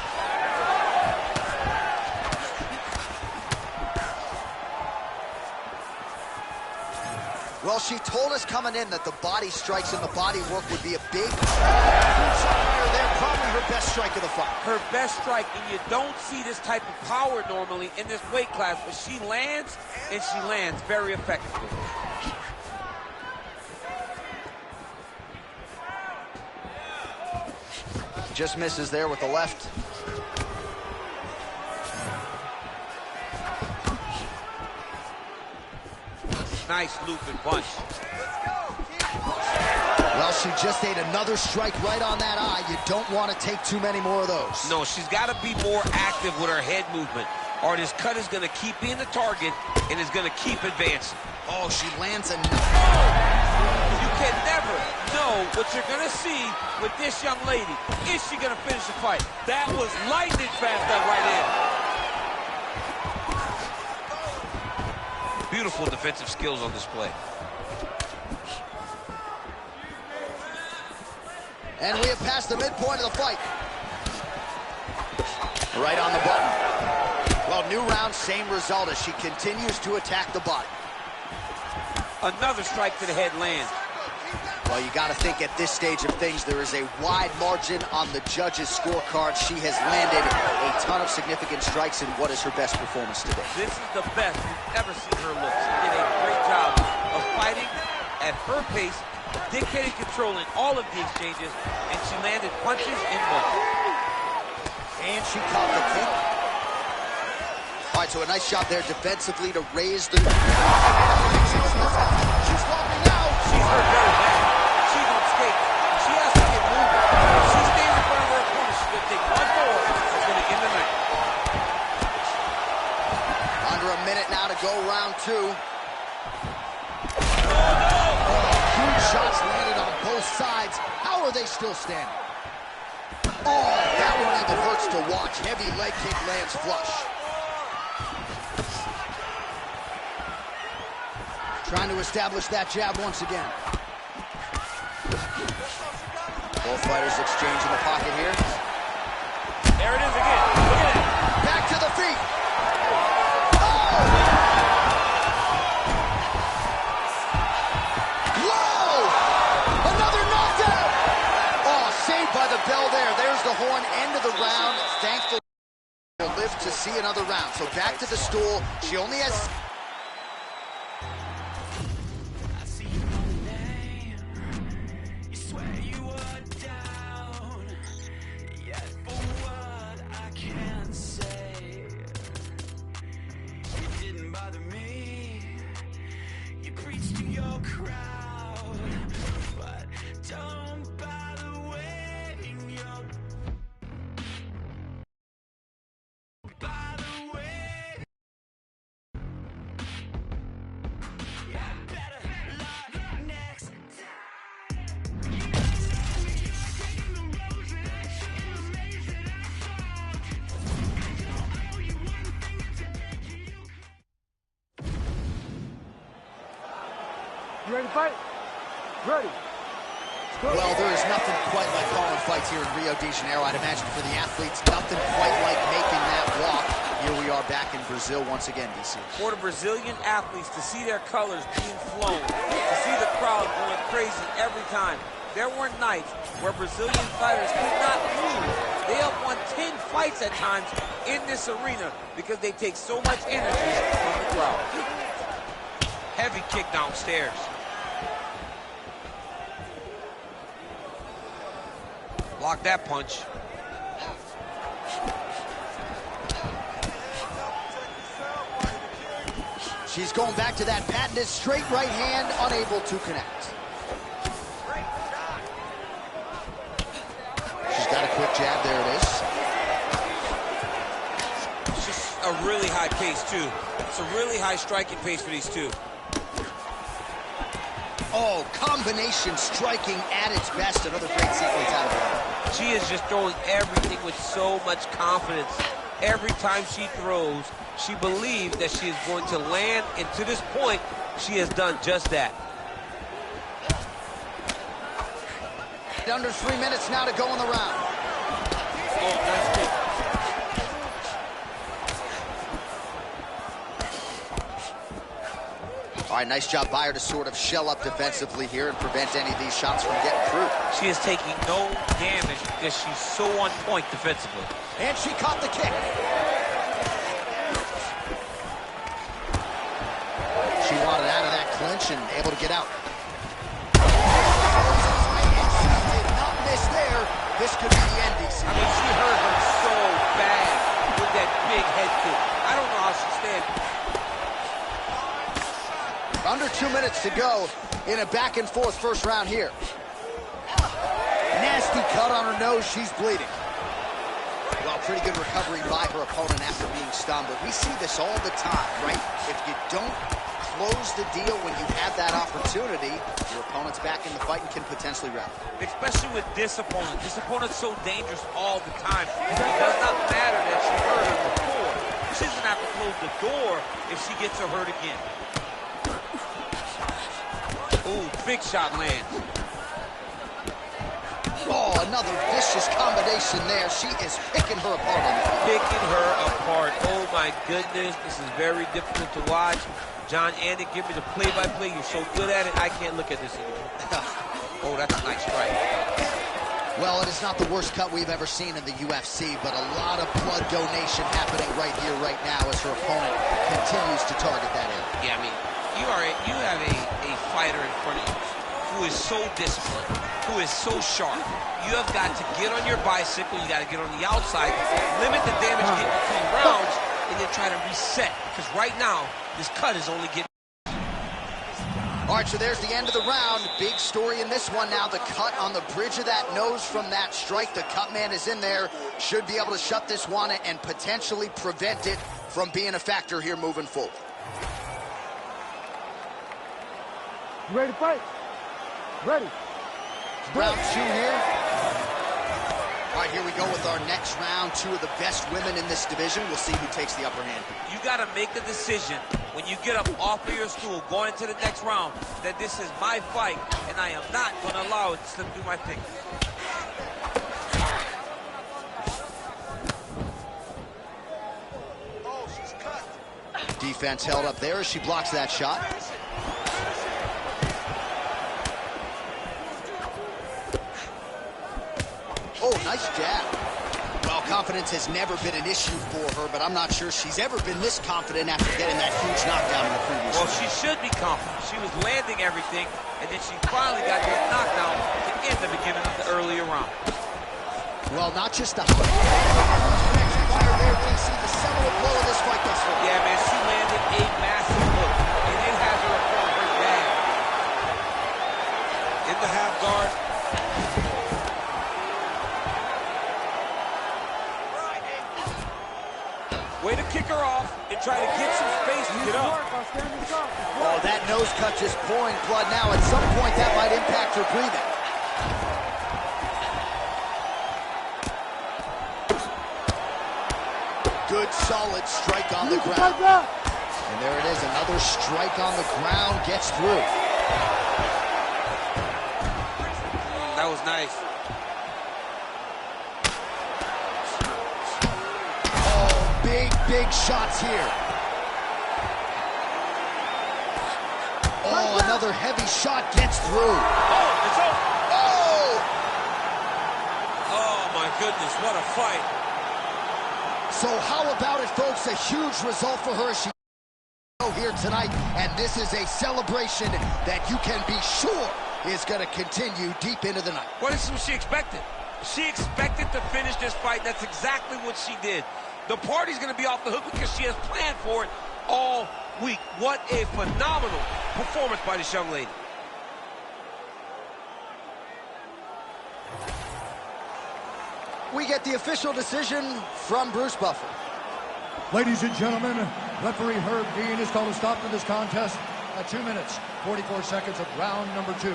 A: Well, she told us coming in that the body strikes and the body work would be a big there, probably her best strike of the fight.
D: Her best strike, and you don't see this type of power normally in this weight class, but she lands, and she lands very effectively.
A: Just misses there with the left.
D: Nice looping punch.
A: Well, she just ate another strike right on that eye. You don't want to take too many more of those.
B: No, she's got to be more active with her head movement, or this cut is going to keep being the target and is going to keep advancing.
A: Oh, she lands a...
D: You can never know what you're going to see with this young lady. Is she going to finish the fight? That was lightning fast, that right hand.
B: Beautiful defensive skills on display.
A: And we have passed the midpoint of the fight. Right on the button. Well, new round, same result as she continues to attack the body.
D: Another strike to the head lands.
A: Well, you got to think at this stage of things, there is a wide margin on the judges' scorecard. She has landed a ton of significant strikes in what is her best performance today.
D: This is the best we've ever seen her look. She did a great job of fighting at her pace, dictating control in all of the exchanges, and she landed punches in both.
A: And she caught the kick. All right, so a nice shot there defensively to raise the... She's walking out.
D: She's hurt very bad. She's on skate. She has to get moving. If she stays in front of her opponent, she's going to take one more. It's going to end the night.
A: Under a minute now to go, round two. Huge shots landed on both sides. How are they still standing? Oh, that one even hurts to watch. Heavy leg kick lands flush. Trying to establish that jab once again. Both fighters exchanging the pocket here.
D: There it is again. Look at it.
A: Back to the feet. Whoa! Another knockdown! round. Thankfully, will live to see another round. So back to the stool. She only has...
E: You ready to fight? Ready.
A: Well, there is nothing quite like calling fights here in Rio de Janeiro. I'd imagine for the athletes, nothing quite like making that walk. Here we are back in Brazil once again, DC.
D: For the Brazilian athletes to see their colors being flown, to see the crowd going crazy every time. There were nights where Brazilian fighters could not move. They have won 10 fights at times in this arena because they take so much energy from the crowd.
B: Heavy kick downstairs. Block that punch.
A: She's going back to that patented straight right hand, unable to connect. She's got a quick jab, there it is.
D: It's just a really high pace, too. It's a really high striking pace for these two.
A: Oh, combination striking at its best. Another great sequence out of her.
D: She is just throwing everything with so much confidence. Every time she throws, she believes that she is going to land, and to this point, she has done just that.
A: Under 3 minutes now to go in the round.
D: Oh, nice kick.
A: All right, nice job by her to sort of shell up defensively here and prevent any of these shots from getting through.
D: She is taking no damage because she's so on point defensively.
A: And she caught the kick. She wanted out of that clinch and able to get out. And she did not miss there. This could be the end, DC.
D: I mean, she hurt her so bad with that big head kick. I don't know how she stands.
A: Under 2 minutes to go in a back-and-forth first round here. Nasty cut on her nose. She's bleeding. Well, pretty good recovery by her opponent after being stunned, but we see this all the time, right? If you don't close the deal when you have that opportunity, your opponent's back in the fight and can potentially wrap.
D: Especially with this opponent. This opponent's so dangerous all the time. It does not matter that she hurt her before. She doesn't have to close the door if she gets her hurt again. Ooh, big shot lands.
A: Oh, another vicious combination there. She is picking her apart on the field.
D: Picking her apart. Oh, my goodness. This is very difficult to watch. John Andy, give me the play-by-play. You're so good at it, I can't look at this anymore. Oh, that's a nice strike.
A: Well, it is not the worst cut we've ever seen in the UFC, but a lot of blood donation happening right here, right now, as her opponent continues to target that area.
B: Yeah, I mean, you have a fighter in front of you who is so disciplined, who is so sharp. You have got to get on your bicycle, you got to get on the outside, limit the damage getting between rounds, and then try to reset. Because right now, this cut is only getting...
A: All right, so there's the end of the round. Big story in this one now. The cut on the bridge of that nose from that strike. The cut man is in there. Should be able to shut this one and potentially prevent it from being a factor here moving forward.
E: You ready to fight? Ready.
A: Round 2 here. All right, here we go with our next round. 2 of the best women in this division. We'll see who takes the upper hand.
D: You got to make a decision when you get up off of your stool going into the next round that this is my fight and I am not going to allow it to slip through my fingers.
C: Oh, she's cut.
A: Defense held up there as she blocks that shot. Oh, nice jab. Well, confidence has never been an issue for her, but I'm not sure she's ever been this confident after getting that huge knockdown in the previous round.
D: Well, she should be confident. She was landing everything, and then she finally got this knockdown to end the beginning of the earlier round.
A: Well, not just a fire there. We see the seminal blow of this fight thus far.
D: Yeah, man, she landed a massive blow, and it has her opponent hurt bad. In the half guard. Way to kick her off and try to get some space to get up.
A: Oh, that nose cut just pouring blood now. At some point, that might impact her breathing. Good, solid strike on the ground. And there it is, another strike on the ground, gets through.
D: That was nice.
A: Big shots here. Oh, another heavy shot gets through.
D: Oh, it's over.
A: Oh!
D: Oh, my goodness, what a fight.
A: So how about it, folks? A huge result for her. She here tonight, and this is a celebration that you can be sure is going to continue deep into the night.
D: What is she expected? She expected to finish this fight. That's exactly what she did. The party's going to be off the hook because she has planned for it all week. What a phenomenal performance by this young lady.
A: We get the official decision from Bruce Buffer.
F: Ladies and gentlemen, referee Herb Dean has called a stop to this contest at 2 minutes, 44 seconds of round number 2.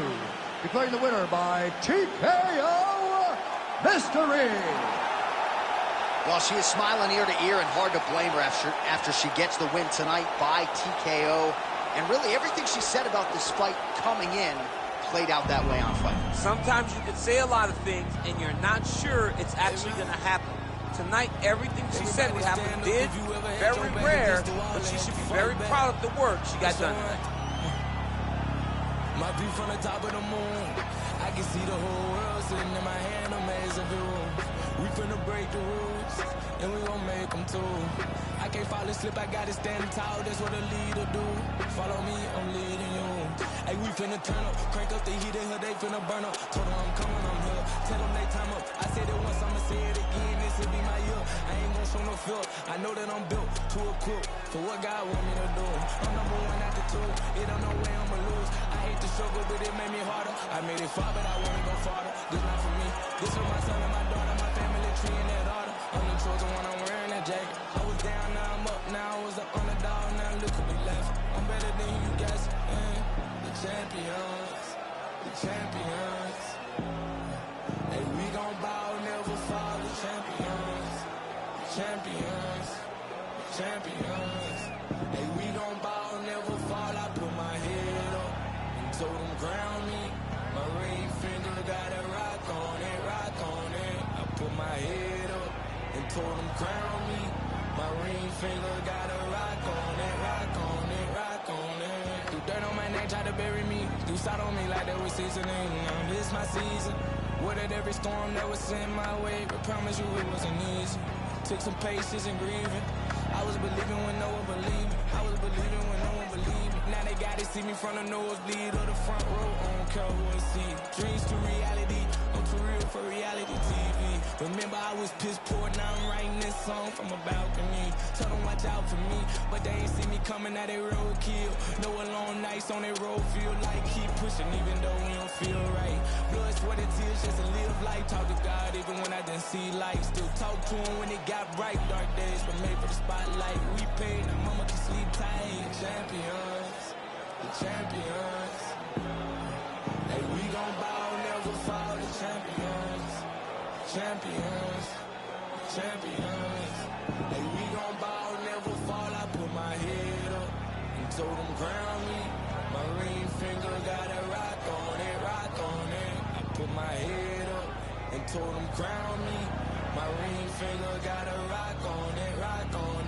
F: Declaring the winner by TKO, Mystery.
A: Well, she is smiling ear to ear, and hard to blame her after she gets the win tonight by TKO. And really, everything she said about this fight coming in played out that way on fight.
D: Sometimes you can say a lot of things, and you're not sure it's actually going to happen. Tonight, everything she said would happen did. Very rare, but she should be very proud of the work she got done tonight.
N: My view from the top of the moon, I can see the whole world sitting in my hand, amazing view. We finna break the rules, and we gon' make them too. I can't fall asleep, I gotta stand tall, that's what a leader do. Follow me, I'm leading you. Hey, we finna turn up, crank up the heat in here, they finna burn up. Told them I'm coming, I'm here, tell them they time up. I said it once, I'ma say it again, this'll be my year. I ain't gon' show no fear, I know that I'm built to equip for what God want me to do. I'm number one at the two, it don't know where I'ma lose. I hate the struggle, but it made me harder. I made it far, but I wanna go farther. This not for me, this for my son and my daughter, my family tree and that order. I'm the chosen one, I'm wearing that jacket. I was down, now I'm up, now I was the underdog, now look at me left. I'm better than you guys, the champions, the champions. Hey, we gon' bow, never fall, the champions, the champions, the champions. Hey, we gon' bow, never fall, I put my head up and told them crown me. My ring finger got a rock on it, rock on it. I put my head up and told them crown me. My ring finger got a rock on it, rock on it, rock on it. Threw dirt on my neck, tried to bury me. Threw salt on me like there was seasoning. Now this my season. Weathered every storm that was sent my way, but promise you it wasn't easy. Took some patience and grieving. I was believing when no one believed me. I was believing when no one believed me. Now they gotta see me from the nosebleed or the front row. I don't care who I see. Dreams to reality. I'm too real for reality TV. Remember I was piss poor, now I'm writing this song from a balcony. Tell them watch out for me, but they ain't see me coming out they roadkill. No alone nights on they road, feel like keep pushing even though we don't feel right. Blood, sweat, and tears just to live life. Talk to God even when I didn't see light. Still talk to him when it got bright. Dark days were made for the spotlight. We paid, now mama can sleep tight. Champions, the champions. Hey, we gon' bow, never fall. The champions, champions, champions. Hey, we gon' bow, never fall. I put my head up and told them crown me. My ring finger got a rock on it, rock on it. I put my head up and told them crown me. My ring finger got a rock on it, rock on it.